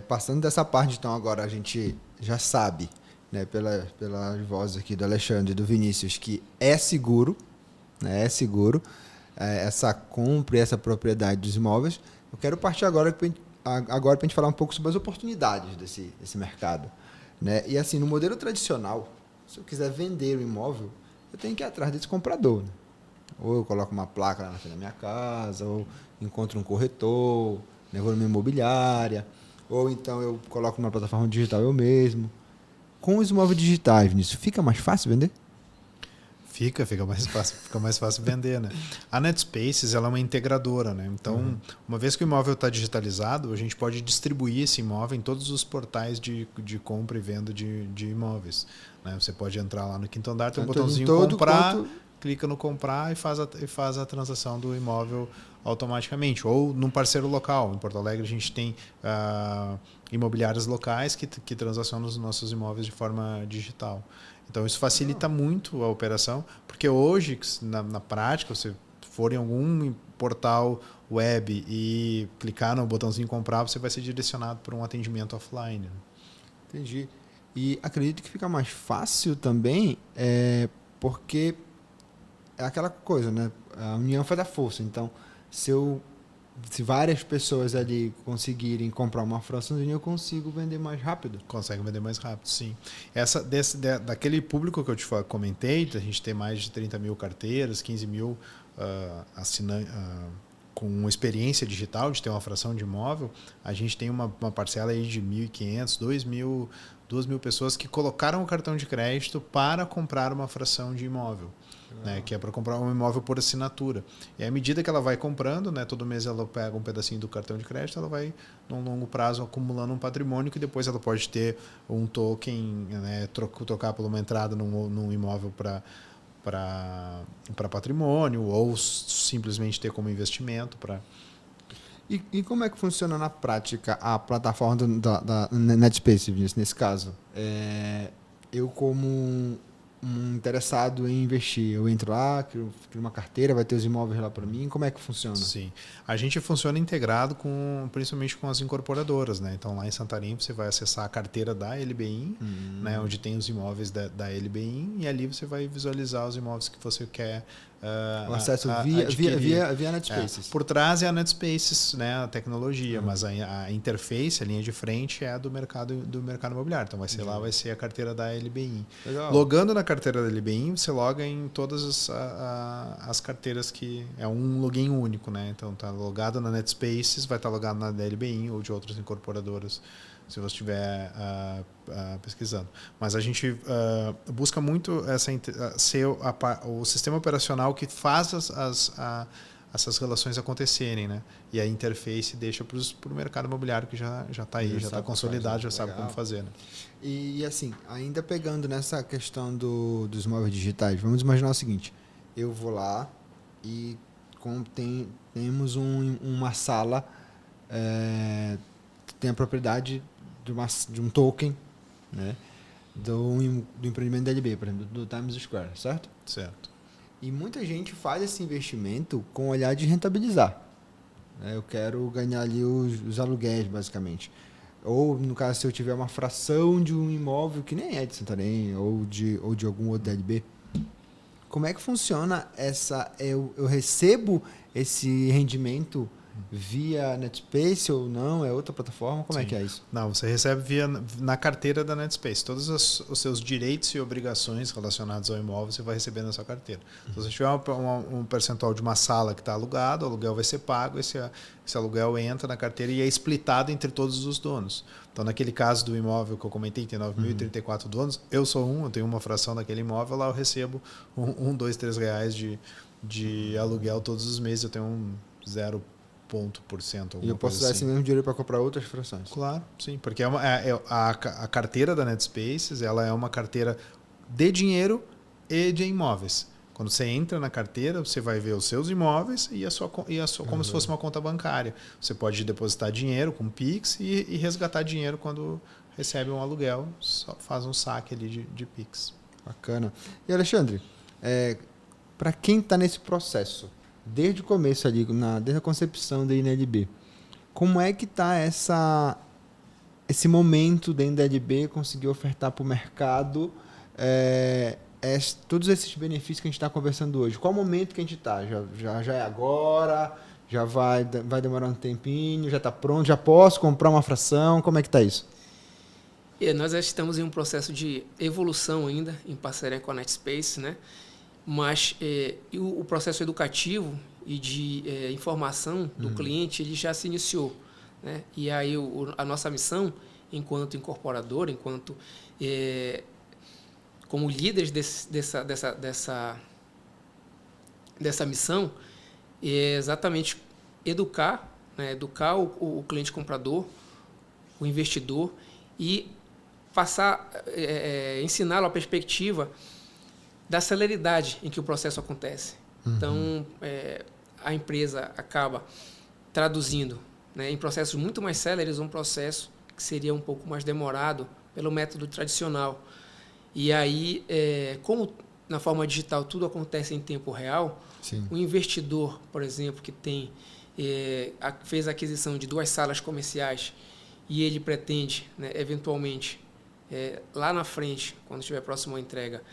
Passando dessa parte, então, agora a gente já sabe, né, pelas vozes aqui do Alexandre e do Vinícius, que é seguro, né, essa compra e essa propriedade dos imóveis. Eu quero partir agora para a gente falar um pouco sobre as oportunidades desse mercado, né? E assim, no modelo tradicional, se eu quiser vender o imóvel, eu tenho que ir atrás desse comprador, né? Ou eu coloco uma placa lá na frente da minha casa, ou encontro um corretor, né, vou numa imobiliária, ou então eu coloco numa plataforma digital eu mesmo. Com os imóveis digitais, Vinícius, fica mais fácil vender? Fica mais fácil vender, né? A NetSpaces, ela é uma integradora, né? Então, uma vez que o imóvel está digitalizado, a gente pode distribuir esse imóvel em todos os portais de compra e venda de imóveis, né? Você pode entrar lá no quinto andar, tem um botãozinho comprar, clica no comprar e faz a transação do imóvel automaticamente. Ou num parceiro local. Em Porto Alegre a gente tem imobiliárias locais que transacionam os nossos imóveis de forma digital. Então isso facilita muito a operação, porque hoje, na prática, se for em algum portal web e clicar no botãozinho comprar, você vai ser direcionado para um atendimento offline. Entendi. E acredito que fica mais fácil também, porque é aquela coisa, né? A união faz a força. Então, se várias pessoas ali conseguirem comprar uma fraçãozinha, eu consigo vender mais rápido. Consegue vender mais rápido, sim. Daquele público que eu te comentei, a gente tem mais de 30 mil carteiras, 15 mil assinantes com experiência digital de ter uma fração de imóvel, a gente tem uma parcela aí de 1.500, 2.000 pessoas que colocaram o cartão de crédito para comprar uma fração de imóvel. Né, que é para comprar um imóvel por assinatura. E à medida que ela vai comprando, né, todo mês ela pega um pedacinho do cartão de crédito, ela vai, num longo prazo, acumulando um patrimônio que depois ela pode ter um token, né, trocar por uma entrada num imóvel para patrimônio, ou simplesmente ter como investimento. E como é que funciona na prática a plataforma da NetSpace, nesse caso? Eu, como um interessado em investir, eu entro lá, crio uma carteira, vai ter os imóveis lá para mim. Como é que funciona? Sim, a gente funciona integrado principalmente com as incorporadoras, né? Então lá em Santarém você vai acessar a carteira da LBIN, né? Onde tem os imóveis da LBIN, e ali você vai visualizar os imóveis que você quer o acesso via NetSpaces. Por trás é a NetSpaces, né, a tecnologia, mas a interface, a linha de frente é a do mercado imobiliário. Então vai ser a carteira da LBIN. Legal. Logando na carteira da LBIN, você loga em todas as carteiras, que é um login único, né? Então tá logado na NetSpaces, vai estar logado na LBIN ou de outras incorporadoras, se você estiver pesquisando. Mas a gente busca muito ser o sistema operacional que faz essas relações acontecerem, né? E a interface deixa para o mercado imobiliário, que já está aí, já está consolidado, já sabe como fazer. Né? E assim, ainda pegando nessa questão dos imóveis digitais, vamos imaginar o seguinte: eu vou lá e temos uma sala que tem a propriedade de um token, né, do empreendimento da LB, por exemplo, do Times Square, certo? Certo. E muita gente faz esse investimento com o olhar de rentabilizar. Eu quero ganhar ali os aluguéis, basicamente. Ou, no caso, se eu tiver uma fração de um imóvel que nem é de Santarém, ou de algum outro da LB, como é que funciona essa... Eu recebo esse rendimento via Netspace ou não? É outra plataforma? Como é que é isso? Não, você recebe na carteira da Netspace. Todos os seus direitos e obrigações relacionados ao imóvel você vai receber na sua carteira. Se você tiver um percentual de uma sala que está alugado, o aluguel vai ser pago, esse aluguel entra na carteira e é splitado entre todos os donos. Então, naquele caso do imóvel que eu comentei, tem 9.034 donos, eu sou eu tenho uma fração daquele imóvel, lá eu recebo R$1, R$2, R$3 de aluguel todos os meses, eu tenho um 0%. E eu posso usar esse mesmo dinheiro para comprar outras frações? Claro, sim, porque a carteira da Netspaces, ela é uma carteira de dinheiro e de imóveis. Quando você entra na carteira, você vai ver os seus imóveis e como se fosse uma conta bancária. Você pode depositar dinheiro com Pix e resgatar dinheiro quando recebe um aluguel, só faz um saque ali de Pix. Bacana. E Alexandre, para quem está nesse processo, desde o começo ali, desde a concepção da INLB, como é que está esse momento dentro da LB conseguir ofertar para o mercado todos esses benefícios que a gente está conversando hoje? Qual o momento que a gente está? Já é agora? Já vai demorar um tempinho? Já está pronto? Já posso comprar uma fração? Como é que está isso? Nós já estamos em um processo de evolução ainda, em parceria com a Netspace, né? Mas o processo educativo e de informação do cliente ele já se iniciou, né? E aí a nossa missão, enquanto incorporador, como líderes dessa missão, é exatamente educar, né? Educar o cliente comprador, o investidor e ensiná-lo a perspectiva da celeridade em que o processo acontece. Então, a empresa acaba traduzindo, né, em processos muito mais céleres um processo que seria um pouco mais demorado pelo método tradicional. E aí, como na forma digital tudo acontece em tempo real, sim, o investidor, por exemplo, que fez a aquisição de 2 salas comerciais e ele pretende, né, eventualmente, lá na frente, quando estiver próximo à entrega,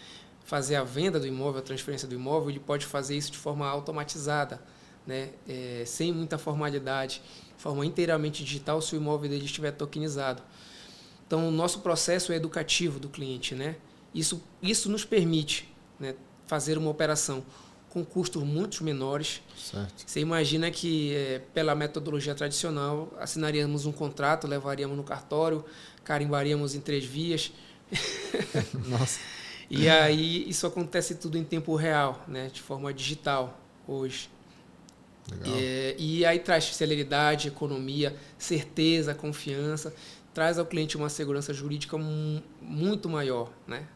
fazer a venda do imóvel, a transferência do imóvel, ele pode fazer isso de forma automatizada, né? Sem muita formalidade, de forma inteiramente digital, se o imóvel dele estiver tokenizado. Então, o nosso processo é educativo do cliente, né? Isso nos permite, né, fazer uma operação com custos muito menores. Certo. Você imagina que, pela metodologia tradicional, assinaríamos um contrato, levaríamos no cartório, carimbaríamos em 3 vias. Nossa. E aí isso acontece tudo em tempo real, né, de forma digital hoje. Legal. E aí traz celeridade, economia, certeza, confiança, traz ao cliente uma segurança jurídica muito maior, né?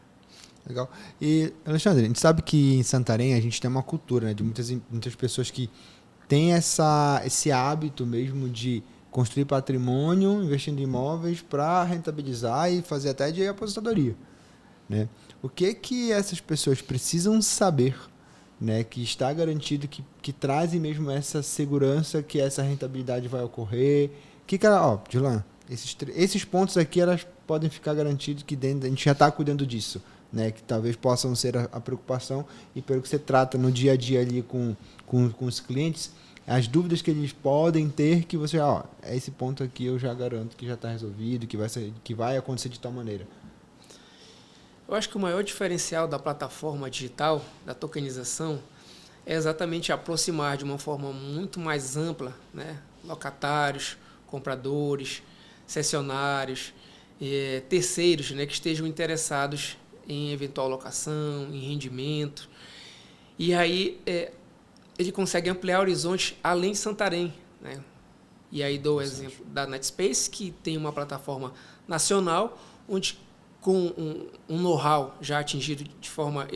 Legal. E, Alexandre, a gente sabe que em Santarém a gente tem uma cultura, né, de muitas pessoas que têm esse hábito mesmo de construir patrimônio, investindo em imóveis para rentabilizar e fazer até de aposentadoria, né? O que essas pessoas precisam saber, né, que está garantido, que trazem mesmo essa segurança que essa rentabilidade vai ocorrer? Dilan, esses pontos aqui elas podem ficar garantidos que a gente já está cuidando disso, né, que talvez possam ser a preocupação e pelo que você trata no dia a dia ali com os clientes, as dúvidas que eles podem ter que você, esse ponto aqui eu já garanto que já está resolvido, que vai acontecer de tal maneira. Eu acho que o maior diferencial da plataforma digital, da tokenização, é exatamente aproximar de uma forma muito mais ampla, né, locatários, compradores, cessionários, terceiros, né, que estejam interessados em eventual locação, em rendimento. E aí ele consegue ampliar horizontes além de Santarém, né? E aí dou o exemplo da Netspace, que tem uma plataforma nacional, onde com um know-how já atingido de forma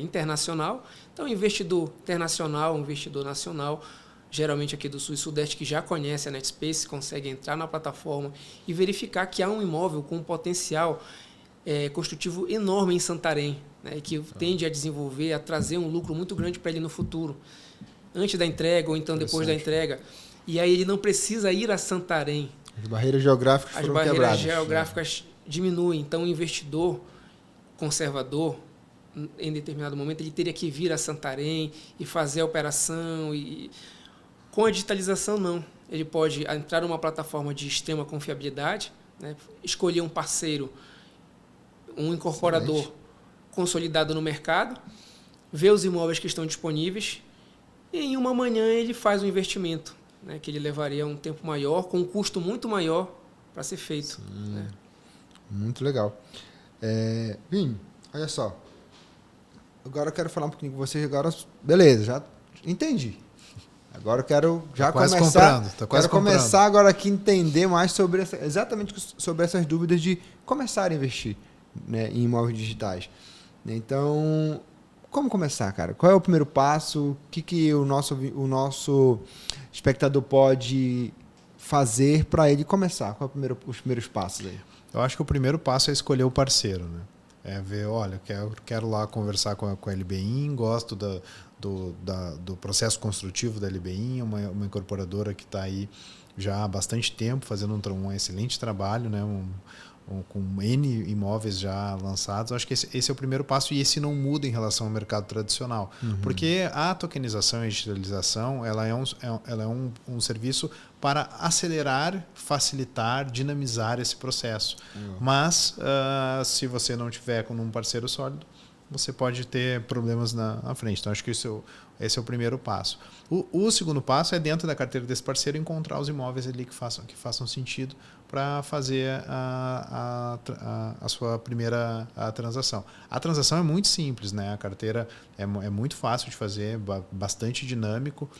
internacional. Então, investidor internacional, investidor nacional, geralmente aqui do Sul e Sudeste, que já conhece a Netspace, consegue entrar na plataforma e verificar que há um imóvel com um potencial construtivo enorme em Santarém, né, que tende a desenvolver, a trazer um lucro muito grande para ele no futuro, antes da entrega ou então depois da entrega. E aí ele não precisa ir a Santarém. As barreiras geográficas foram quebradas. As barreiras geográficas diminuem. Então, o investidor conservador, em determinado momento, ele teria que vir a Santarém e fazer a operação. Com a digitalização, não. Ele pode entrar numa plataforma de extrema confiabilidade, né? Escolher um parceiro, um incorporador Excelente. consolidado no mercado, ver os imóveis que estão disponíveis e em uma manhã ele faz um investimento, né? Que ele levaria um tempo maior, com um custo muito maior para ser feito. Né? Muito legal. Vini, olha só. Agora eu quero falar um pouquinho com você. Agora, beleza, já entendi. Agora eu quero já começar. Quero começar agora aqui a entender mais sobre exatamente sobre essas dúvidas de começar a investir, né, em imóveis digitais. Então, como começar, cara? Qual é o primeiro passo? O que o nosso espectador pode fazer para ele começar? Qual é os primeiros passos aí? Eu acho que o primeiro passo é escolher o parceiro, né? É ver, olha, quero lá conversar com a LBIN, gosto do processo construtivo da LBIN, uma incorporadora que está aí já há bastante tempo fazendo um excelente trabalho, né? Com N imóveis já lançados. Acho que esse é o primeiro passo e esse não muda em relação ao mercado tradicional. Porque a tokenização e a digitalização ela é um serviço para acelerar, facilitar, dinamizar esse processo. Mas, se você não tiver com um parceiro sólido, você pode ter problemas na frente. Então, acho que esse é o primeiro passo. O segundo passo é, dentro da carteira desse parceiro, encontrar os imóveis ali que façam sentido para fazer a sua primeira transação. A transação é muito simples, né? A carteira é muito fácil de fazer, bastante dinâmico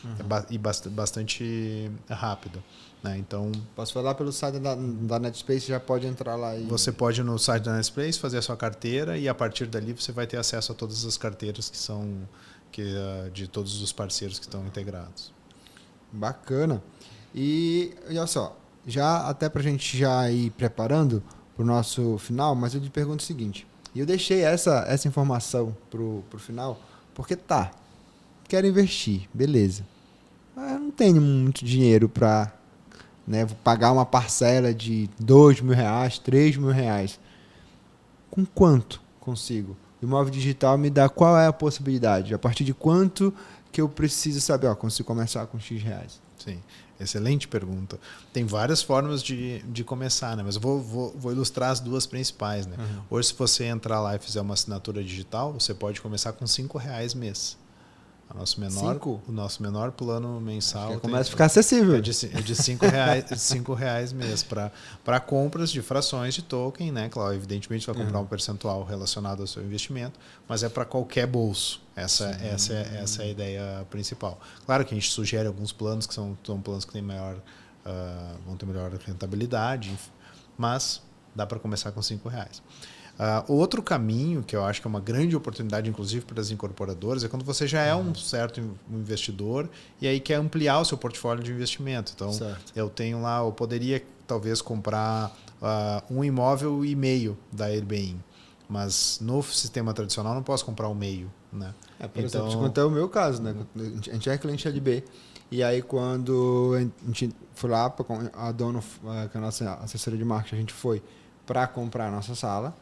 e bastante rápido. Né? Então, posso falar pelo site da Netspace, já pode entrar lá e... Você pode ir no site da Netspace, fazer a sua carteira e a partir dali você vai ter acesso a todas as carteiras de todos os parceiros que estão integrados. Bacana. E olha só, já até para a gente já ir preparando para o nosso final, mas eu te pergunto o seguinte, e eu deixei essa informação para o final, porque quero investir, beleza. Mas eu não tenho muito dinheiro para... Né, vou pagar uma parcela de R$2.000, R$3.000. Com quanto consigo? O imóvel digital me dá qual é a possibilidade? A partir de quanto que eu preciso saber? Consigo começar com X reais. Sim, excelente pergunta. Tem várias formas de começar, né? Mas eu vou ilustrar as duas principais. Né? Hoje, se você entrar lá e fizer uma assinatura digital, você pode começar com R$5 mês. O nosso menor plano mensal começa a ficar acessível. É de R$5 mês para compras de frações de token, né? Claro, evidentemente vai comprar um percentual relacionado ao seu investimento, mas é para qualquer bolso. Essa é a ideia principal. Claro que a gente sugere alguns planos que são planos que vão ter melhor rentabilidade, mas dá para começar com R$5. Outro caminho, que eu acho que é uma grande oportunidade, inclusive para as incorporadoras, é quando você já é um certo investidor e aí quer ampliar o seu portfólio de investimento. Então, eu poderia talvez comprar 1,5 imóvel da Airbnb, mas no sistema tradicional não posso comprar 1,5. Né? Por exemplo, te contar o meu caso, né? A gente é cliente LB. E aí, quando a gente foi lá, a dona, que é a nossa assessora de marketing, a gente foi para comprar a nossa sala.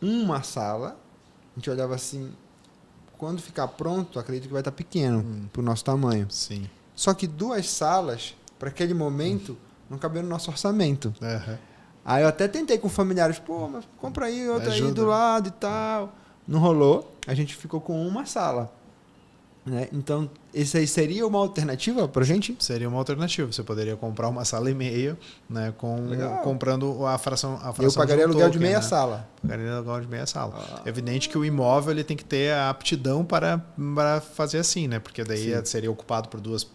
Uma sala, a gente olhava assim, quando ficar pronto, acredito que vai estar pequeno para o nosso tamanho. Sim. Só que 2 salas, para aquele momento, não cabia no nosso orçamento. Aí eu até tentei com familiares, mas compra aí, outra aí do lado e tal. Não rolou, a gente ficou com uma sala. Né? Então, isso aí seria uma alternativa para a gente? Seria uma alternativa. Você poderia comprar uma sala e meia, né, comprando a fração eu pagaria aluguel token, de meia né? Sala. Pagaria aluguel de meia sala. É evidente que o imóvel ele tem que ter a aptidão para fazer assim, né? Porque daí seria ocupado por duas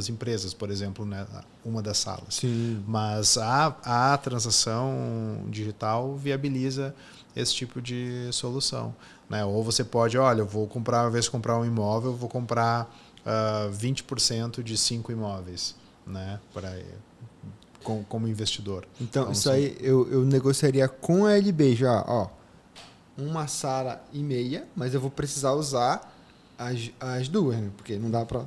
empresas, por exemplo, né? Uma das salas. Sim. Mas a transação digital viabiliza esse tipo de solução. Né? Ou você pode, eu vou comprar, ao invés de comprar um imóvel, eu vou comprar 20% de 5 imóveis, né? Como investidor. Então isso aí eu negociaria com a LB já, uma sala e meia, mas eu vou precisar usar as duas, né? Porque não dá para...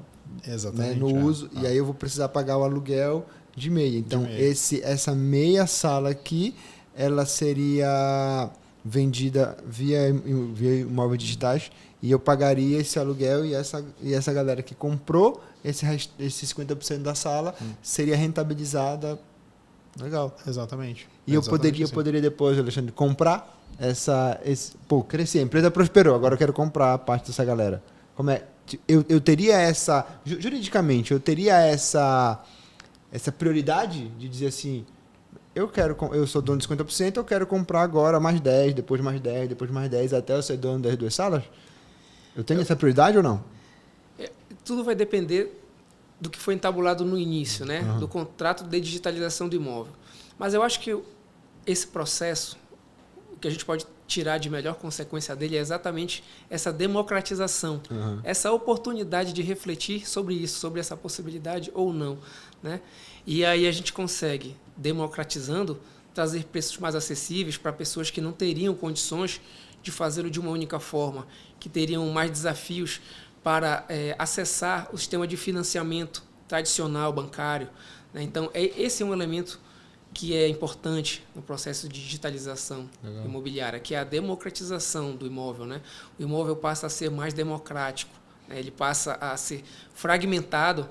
Exatamente. Né, no uso, e aí eu vou precisar pagar o aluguel de meia. Então, essa meia sala aqui, ela seria vendida via imóveis digitais e eu pagaria esse aluguel e essa galera que comprou esse 50% da sala seria rentabilizada. Legal. Exatamente. E eu poderia depois, Alexandre, comprar cresci, a empresa prosperou, agora eu quero comprar a parte dessa galera. Como é? Eu teria juridicamente, eu teria essa prioridade de dizer assim, eu sou dono de 50%, eu quero comprar agora mais 10, depois mais 10, depois mais 10, até eu ser dono das 2 salas? Eu tenho essa prioridade ou não? Tudo vai depender do que foi entabulado no início, né? Uhum. Do contrato de digitalização do imóvel. Mas eu acho que esse processo, o que a gente pode tirar de melhor consequência dele é exatamente essa democratização, essa oportunidade de refletir sobre isso, sobre essa possibilidade ou não, né? E aí a gente consegue, democratizando, trazer preços mais acessíveis para pessoas que não teriam condições de fazê-lo de uma única forma, que teriam mais desafios para acessar o sistema de financiamento tradicional bancário, né? Então, esse é um elemento que é importante no processo de digitalização imobiliária, que é a democratização do imóvel, né? O imóvel passa a ser mais democrático, né? Ele passa a ser fragmentado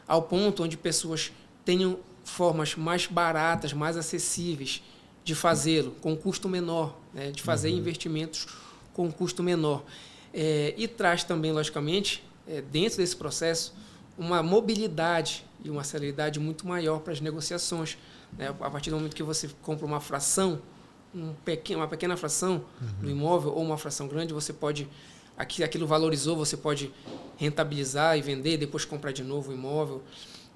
ao ponto onde pessoas tenham formas mais baratas, mais acessíveis de fazê-lo, com custo menor, né? De fazer investimentos com custo menor. E traz também, logicamente, dentro desse processo, uma mobilidade e uma celeridade muito maior para as negociações, né? A partir do momento que você compra uma fração, uma pequena fração do imóvel ou uma fração grande, você pode, aquilo valorizou, você pode rentabilizar e vender, depois comprar de novo o imóvel.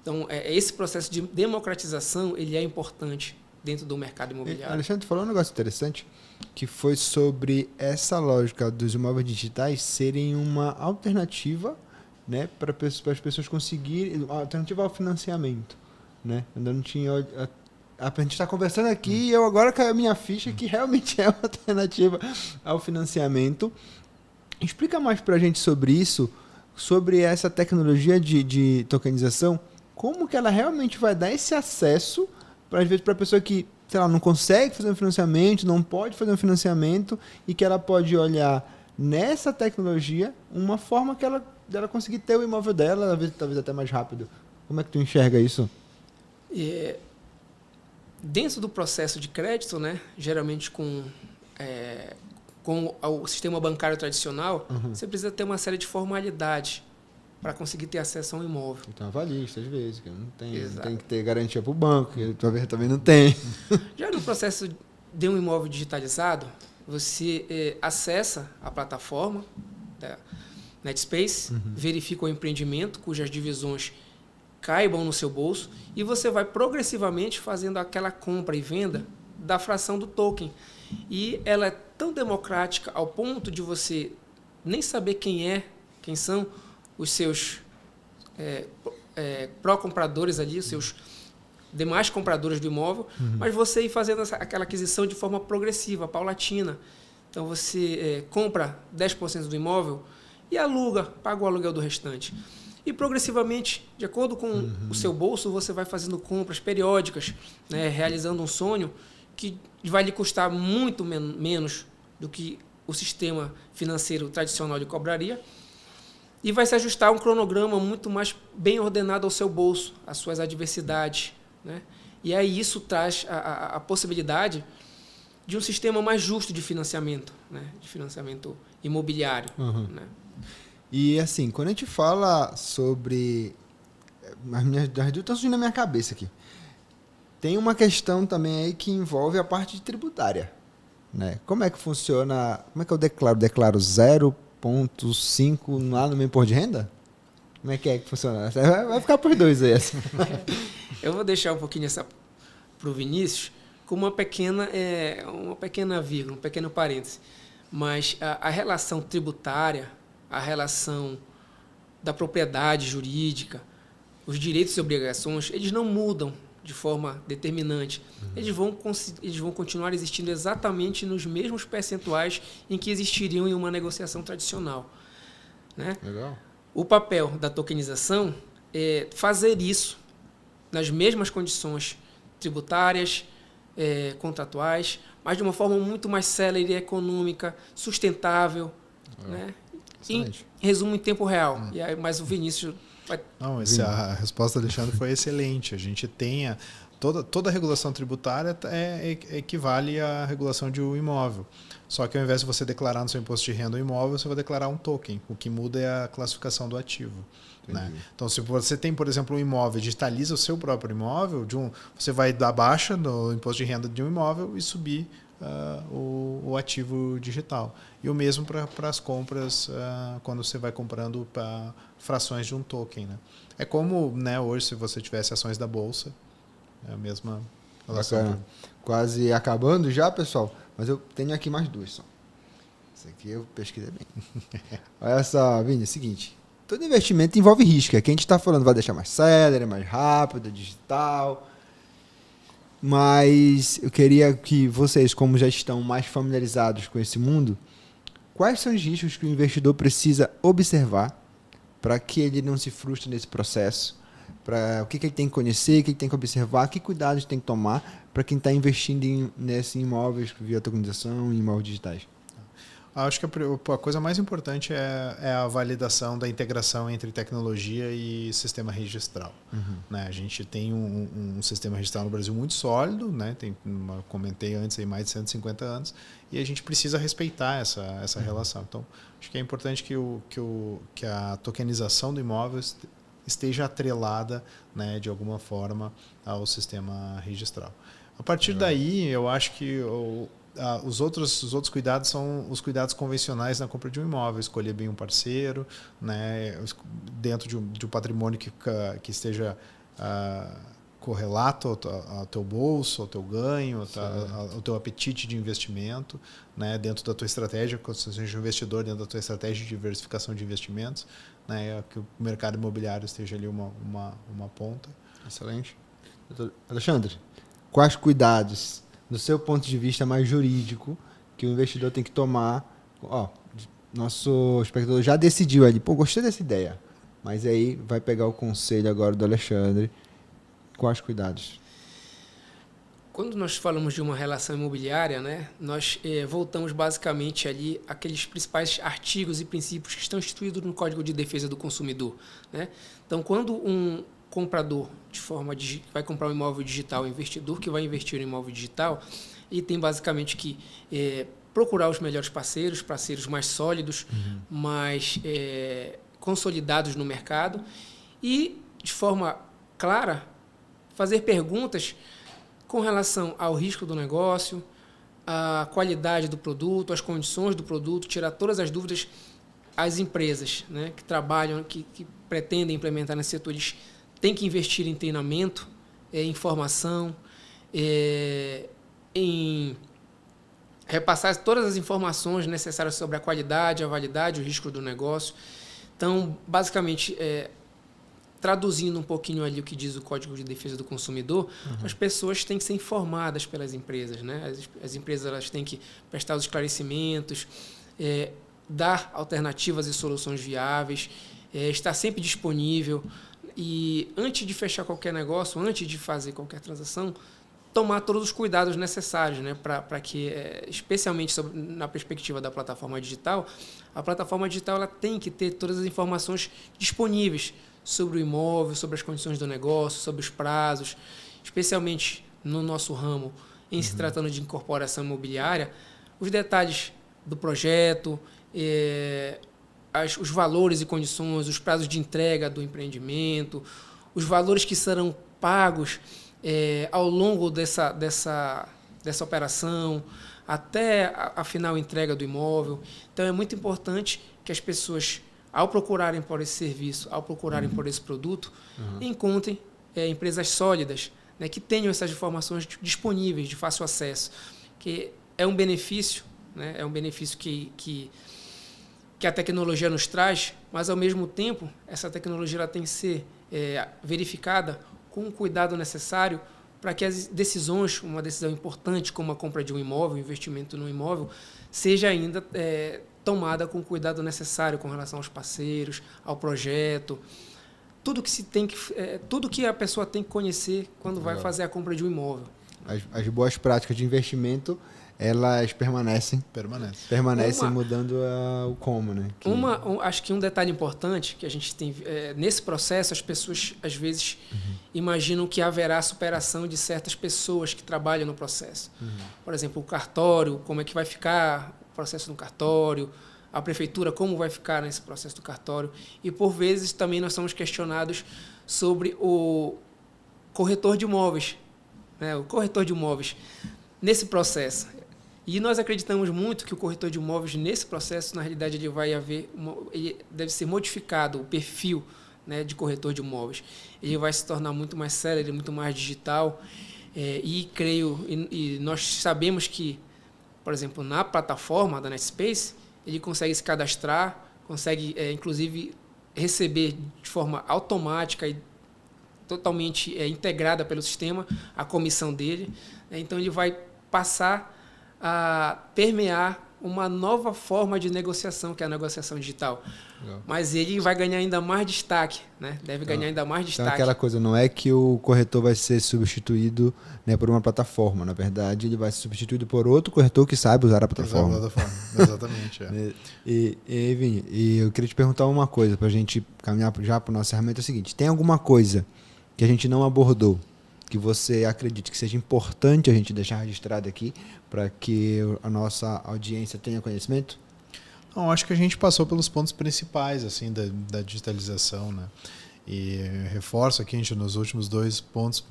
Então, esse processo de democratização ele é importante dentro do mercado imobiliário. Alexandre, falou um negócio interessante, que foi sobre essa lógica dos imóveis digitais serem uma alternativa, né, para as pessoas conseguirem, alternativa ao financiamento, né? Ainda não tinha... A gente está conversando aqui e eu agora caiu a minha ficha que realmente é uma alternativa ao financiamento. Explica mais para a gente sobre isso, sobre essa tecnologia de tokenização, como que ela realmente vai dar esse acesso para, às vezes, para a pessoa que, sei lá, não consegue fazer um financiamento, não pode fazer um financiamento e que ela pode olhar nessa tecnologia uma forma que dela conseguir ter o imóvel dela, talvez até mais rápido. Como é que tu enxerga isso? Dentro do processo de crédito, né, geralmente com o sistema bancário tradicional, você precisa ter uma série de formalidades para conseguir ter acesso a um imóvel. Então, avalista, às vezes, que não tem que ter garantia para o banco, que talvez também não tem. Já no processo de um imóvel digitalizado, você acessa a plataforma da Netspace, verifica o empreendimento, cujas divisões caibam no seu bolso, e você vai progressivamente fazendo aquela compra e venda da fração do token. E ela é tão democrática ao ponto de você nem saber quem são os seus pró-compradores ali, os seus demais compradores do imóvel, mas você ir fazendo aquela aquisição de forma progressiva, paulatina. Então, você compra 10% do imóvel e paga o aluguel do restante. E progressivamente, de acordo com o seu bolso, você vai fazendo compras periódicas, né, realizando um sonho que vai lhe custar muito menos do que o sistema financeiro tradicional lhe cobraria, e vai se ajustar a um cronograma muito mais bem ordenado ao seu bolso, às suas adversidades, né? E aí isso traz a possibilidade de um sistema mais justo de financiamento, né? De financiamento imobiliário, né? E assim, quando a gente fala sobre... As dúvidas estão surgindo na minha cabeça aqui. Tem uma questão também aí que envolve a parte tributária, né? Como é que funciona? Como é que eu declaro? Declaro 0,5 lá no meu imposto de renda? Como é que funciona? Vai ficar por 2 aí. Eu vou deixar um pouquinho essa para o Vinícius com uma pequena vírgula, um pequeno parêntese. Mas a relação tributária, a relação da propriedade jurídica, os direitos e obrigações, eles não mudam de forma determinante. Eles vão continuar existindo exatamente nos mesmos percentuais em que existiriam em uma negociação tradicional, né? Legal. O papel da tokenização é fazer isso nas mesmas condições tributárias, contratuais, mas de uma forma muito mais célere, econômica, sustentável, né? Em resumo, em tempo real. E aí, mas o Vinícius vai... Não, a resposta do Alexandre foi excelente. A gente tem toda a regulação tributária equivale à regulação de um imóvel. Só que ao invés de você declarar no seu imposto de renda um imóvel, você vai declarar um token. O que muda é a classificação do ativo. Né? Então, se você tem, por exemplo, um imóvel, digitaliza o seu próprio imóvel, você vai dar baixa no imposto de renda de um imóvel e subir o ativo digital. E o mesmo para as compras, quando você vai comprando frações de um token. Né? É como, né, hoje, se você tivesse ações da Bolsa, é a mesma relação. Quase acabando já, pessoal, mas eu tenho aqui mais duas só. Essa aqui eu pesquisei bem. Olha só, Vini, é o seguinte, todo investimento envolve risco. Aqui a gente está falando, vai deixar mais célere, mais rápido, digital. Mas eu queria que vocês, como já estão mais familiarizados com esse mundo, quais são os riscos que o investidor precisa observar para que ele não se frustre nesse processo? O que ele tem que conhecer, o que ele tem que observar, que cuidados tem que tomar para quem está investindo em imóveis via tokenização, em imóveis digitais? Acho que a coisa mais importante é a validação da integração entre tecnologia e sistema registral. Né? A gente tem um sistema registral no Brasil muito sólido, né? Comentei antes, aí, mais de 150 anos, e a gente precisa respeitar essa relação. Então, acho que é importante que a tokenização do imóvel esteja atrelada, né, de alguma forma ao sistema registral. A partir daí, eu acho que os outros cuidados são os cuidados convencionais na compra de um imóvel, escolher bem um parceiro, né, dentro de um patrimônio que esteja correlato ao teu bolso, ao teu ganho, ao teu apetite de investimento, né, dentro da tua estratégia, quando você seja um investidor, dentro da tua estratégia de diversificação de investimentos, né, que o mercado imobiliário esteja ali uma ponta. Excelente. Alexandre, quais cuidados, do seu ponto de vista mais jurídico, que o investidor tem que tomar? Nosso espectador já decidiu ali, gostei dessa ideia, mas aí vai pegar o conselho agora do Alexandre. Quais cuidados? Quando nós falamos de uma relação imobiliária, né, nós voltamos basicamente ali àqueles principais artigos e princípios que estão instituídos no Código de Defesa do Consumidor. Né? Então, quando um comprador vai comprar um imóvel digital, um investidor que vai investir em imóvel digital, ele tem basicamente que procurar os melhores parceiros mais sólidos, mais consolidados no mercado e, de forma clara, fazer perguntas com relação ao risco do negócio, à qualidade do produto, às condições do produto, tirar todas as dúvidas. As empresas, né, que trabalham, que pretendem implementar nesses setores, têm que investir em treinamento, em formação, em repassar todas as informações necessárias sobre a qualidade, a validade, o risco do negócio. Então, basicamente, traduzindo um pouquinho ali o que diz o Código de Defesa do Consumidor, as pessoas têm que ser informadas pelas empresas, né? As empresas elas têm que prestar os esclarecimentos, dar alternativas e soluções viáveis, estar sempre disponível e, antes de fechar qualquer negócio, antes de fazer qualquer transação, tomar todos os cuidados necessários, né, para que, especialmente na perspectiva da plataforma digital, a plataforma digital ela tem que ter todas as informações disponíveis sobre o imóvel, sobre as condições do negócio, sobre os prazos, especialmente no nosso ramo, em se tratando de incorporação imobiliária, os detalhes do projeto, os valores e condições, os prazos de entrega do empreendimento, os valores que serão pagos ao longo dessa operação, até a final entrega do imóvel. Então, é muito importante que as pessoas, ao procurarem por esse serviço, ao procurarem por esse produto, encontrem empresas sólidas, né, que tenham essas informações disponíveis, de fácil acesso, que é um benefício, né, é um benefício que a tecnologia nos traz, mas, ao mesmo tempo, essa tecnologia ela tem que ser verificada com o cuidado necessário para que as decisões, uma decisão importante como a compra de um imóvel, investimento no imóvel, seja ainda tomada com o cuidado necessário com relação aos parceiros, ao projeto, tudo que a pessoa tem que conhecer quando vai fazer a compra de um imóvel. As boas práticas de investimento elas permanecem Permanece. mudando o como, né? Acho que um detalhe importante que a gente tem nesse processo, as pessoas às vezes imaginam que haverá superação de certas pessoas que trabalham no processo. Por exemplo, o cartório, como é que vai ficar o processo no cartório, a prefeitura, como vai ficar nesse processo do cartório. E, por vezes, também nós somos questionados sobre o corretor de imóveis, né? O corretor de imóveis nesse processo. E nós acreditamos muito que o corretor de imóveis, nesse processo, na realidade, ele deve ser modificado, o perfil, né, de corretor de imóveis. Ele vai se tornar muito mais célere, muito mais digital. E nós sabemos que, por exemplo, na plataforma da Netspace, ele consegue se cadastrar, consegue, inclusive, receber de forma automática e totalmente integrada pelo sistema a comissão dele. Então, ele vai passar a permear uma nova forma de negociação, que é a negociação digital. Legal. Mas ele vai ganhar ainda mais destaque, né? Deve ganhar ainda mais destaque. Então, aquela coisa, não é que o corretor vai ser substituído, né, por uma plataforma. Na verdade, ele vai ser substituído por outro corretor que saiba usar a plataforma. Exatamente. E Vini, eu queria te perguntar uma coisa, para a gente caminhar já para o nosso encerramento. É o seguinte, tem alguma coisa que a gente não abordou, que você acredite que seja importante a gente deixar registrado aqui para que a nossa audiência tenha conhecimento? Não, acho que a gente passou pelos pontos principais assim da digitalização, né? E reforço aqui, a gente nos últimos 2 pontos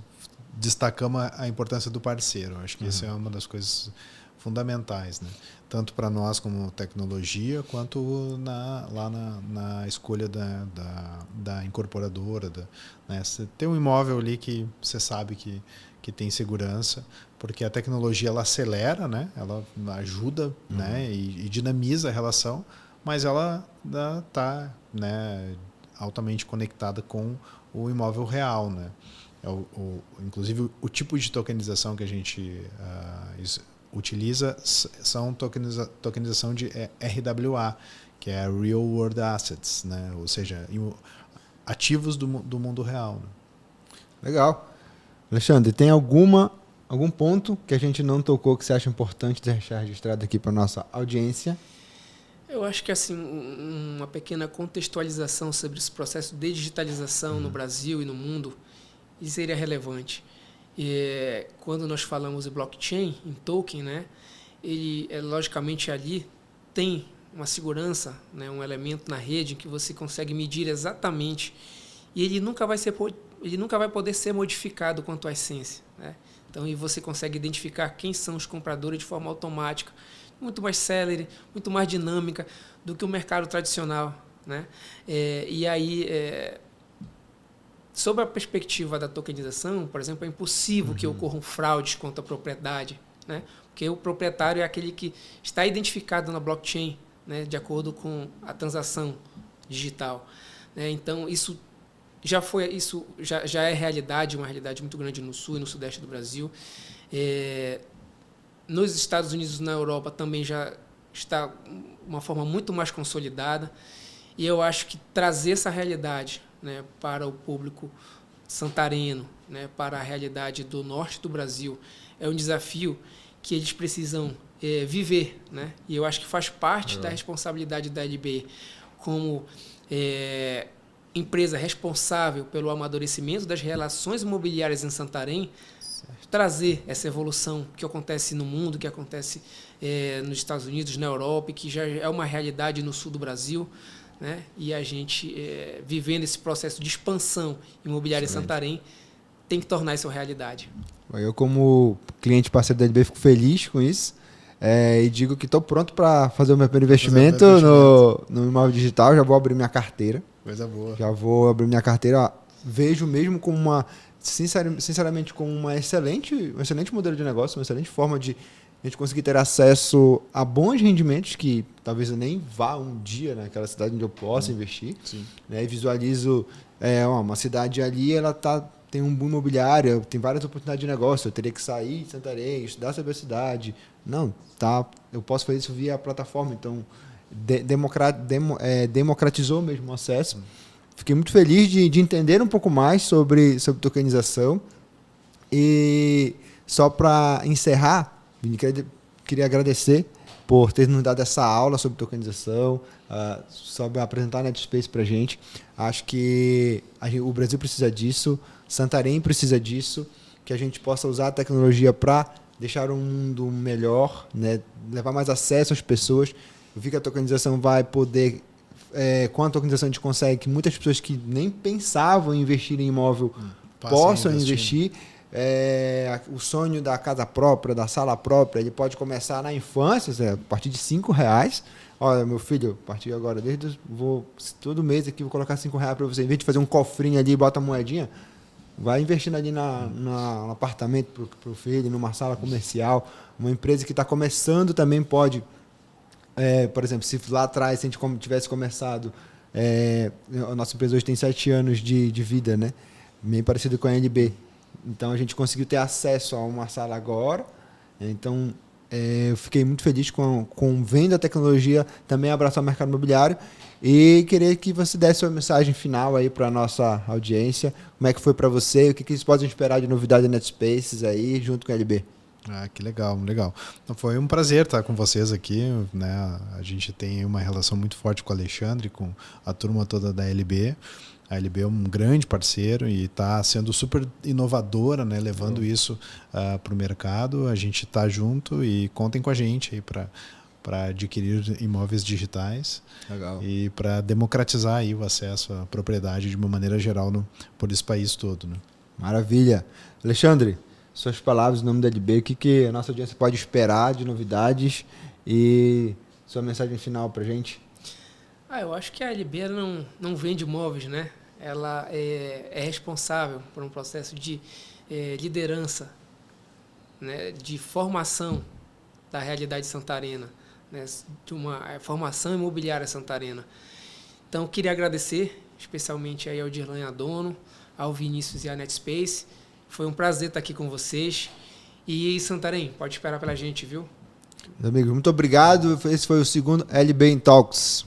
destacamos a importância do parceiro. Acho que isso é uma das coisas fundamentais, né? Tanto para nós como tecnologia, quanto lá na escolha da incorporadora. Né? Você tem um imóvel ali que você sabe que tem segurança, porque a tecnologia ela acelera, né? Ela ajuda, né? E dinamiza a relação, mas ela está, né, altamente conectada com o imóvel real, né? Inclusive, o tipo de tokenização que a gente utiliza são tokenização de RWA, que é Real World Assets, né? Ou seja, ativos do mundo real. Né? Legal. Alexandre, tem algum ponto que a gente não tocou que você acha importante deixar registrado aqui para a nossa audiência? Eu acho que assim, uma pequena contextualização sobre esse processo de digitalização no Brasil e no mundo seria relevante. Quando nós falamos de blockchain, em token, né, ele, logicamente, ali tem uma segurança, né, um elemento na rede que você consegue medir exatamente, e ele nunca vai poder ser modificado quanto à essência, né? Então, e você consegue identificar quem são os compradores de forma automática, muito mais célere, muito mais dinâmica do que o mercado tradicional, né? Sob a perspectiva da tokenização, por exemplo, é impossível que ocorram fraudes contra a propriedade, né? Porque o proprietário é aquele que está identificado na blockchain, né, de acordo com a transação digital, né? Então, isso já é realidade, uma realidade muito grande no sul e no sudeste do Brasil. Nos Estados Unidos e na Europa também já está uma forma muito mais consolidada. E eu acho que trazer essa realidade, né, para o público santareno, né, para a realidade do norte do Brasil, é um desafio que eles precisam viver, né? E eu acho que faz parte da responsabilidade da LB como empresa responsável pelo amadurecimento das relações imobiliárias em Santarém, trazer essa evolução que acontece no mundo, que acontece nos Estados Unidos, na Europa, e que já é uma realidade no sul do Brasil, né? E a gente, vivendo esse processo de expansão imobiliária em Santarém, tem que tornar isso realidade. Eu, como cliente parceiro da LB, fico feliz com isso. E digo que estou pronto para fazer o meu primeiro investimento no imóvel digital. Já vou abrir minha carteira. Coisa boa. Já vou abrir minha carteira. Vejo mesmo como sinceramente, como um excelente modelo de negócio, uma excelente forma de a gente conseguir ter acesso a bons rendimentos que talvez eu nem vá um dia naquela cidade onde eu possa investir. Sim. Né? E visualizo uma cidade ali, ela tem um boom imobiliário, tem várias oportunidades de negócio. Eu teria que sair de Santarém, estudar sobre a cidade. Não, eu posso fazer isso via plataforma. Então, democratizou mesmo o acesso. Fiquei muito feliz de entender um pouco mais sobre tokenização. E só para encerrar, queria agradecer por ter nos dado essa aula sobre tokenização, sobre apresentar a NetSpace para a gente. Acho que o Brasil precisa disso, Santarém precisa disso, que a gente possa usar a tecnologia para deixar um mundo melhor, né? Levar mais acesso às pessoas. Eu vi que a tokenização vai poder... com a tokenização a gente consegue que muitas pessoas que nem pensavam em investir em imóvel possam investir. O sonho da casa própria, da sala própria, ele pode começar na infância, a partir de R$5. Olha, meu filho, a partir de agora, todo mês aqui vou colocar R$5 para você. Em vez de fazer um cofrinho ali e bota a moedinha, vai investindo ali no apartamento para o filho, numa sala comercial. Uma empresa que está começando também pode... por exemplo, se lá atrás a gente tivesse começado, a nossa empresa hoje tem 7 anos de vida, né? Meio parecido com a NB. Então a gente conseguiu ter acesso a uma sala agora. Então eu fiquei muito feliz com vendo a tecnologia também abraçar o mercado imobiliário. E queria que você desse uma mensagem final aí para a nossa audiência. Como é que foi para você? O que eles podem esperar de novidade da NetSpaces aí junto com a LB? Que legal, legal. Então, foi um prazer estar com vocês aqui, né? A gente tem uma relação muito forte com o Alexandre, com a turma toda da LB. A LB é um grande parceiro e está sendo super inovadora, né? Levando isso para o mercado. A gente está junto e contem com a gente aí para adquirir imóveis digitais. Legal. E para democratizar aí o acesso à propriedade de uma maneira geral por esse país todo, né? Maravilha. Alexandre, suas palavras em nome da LB, o que a nossa audiência pode esperar de novidades e sua mensagem final para a gente? Eu acho que a LB não vende imóveis, né? Ela é responsável por um processo de liderança, né? De formação da realidade santarena, né? De uma formação imobiliária santarena. Então, queria agradecer especialmente aí ao Dirlan Adono, ao Vinícius e à NetSpace. Foi um prazer estar aqui com vocês. E Santarém, pode esperar pela gente, viu? Meus amigos, muito obrigado. Esse foi o segundo LB Talks.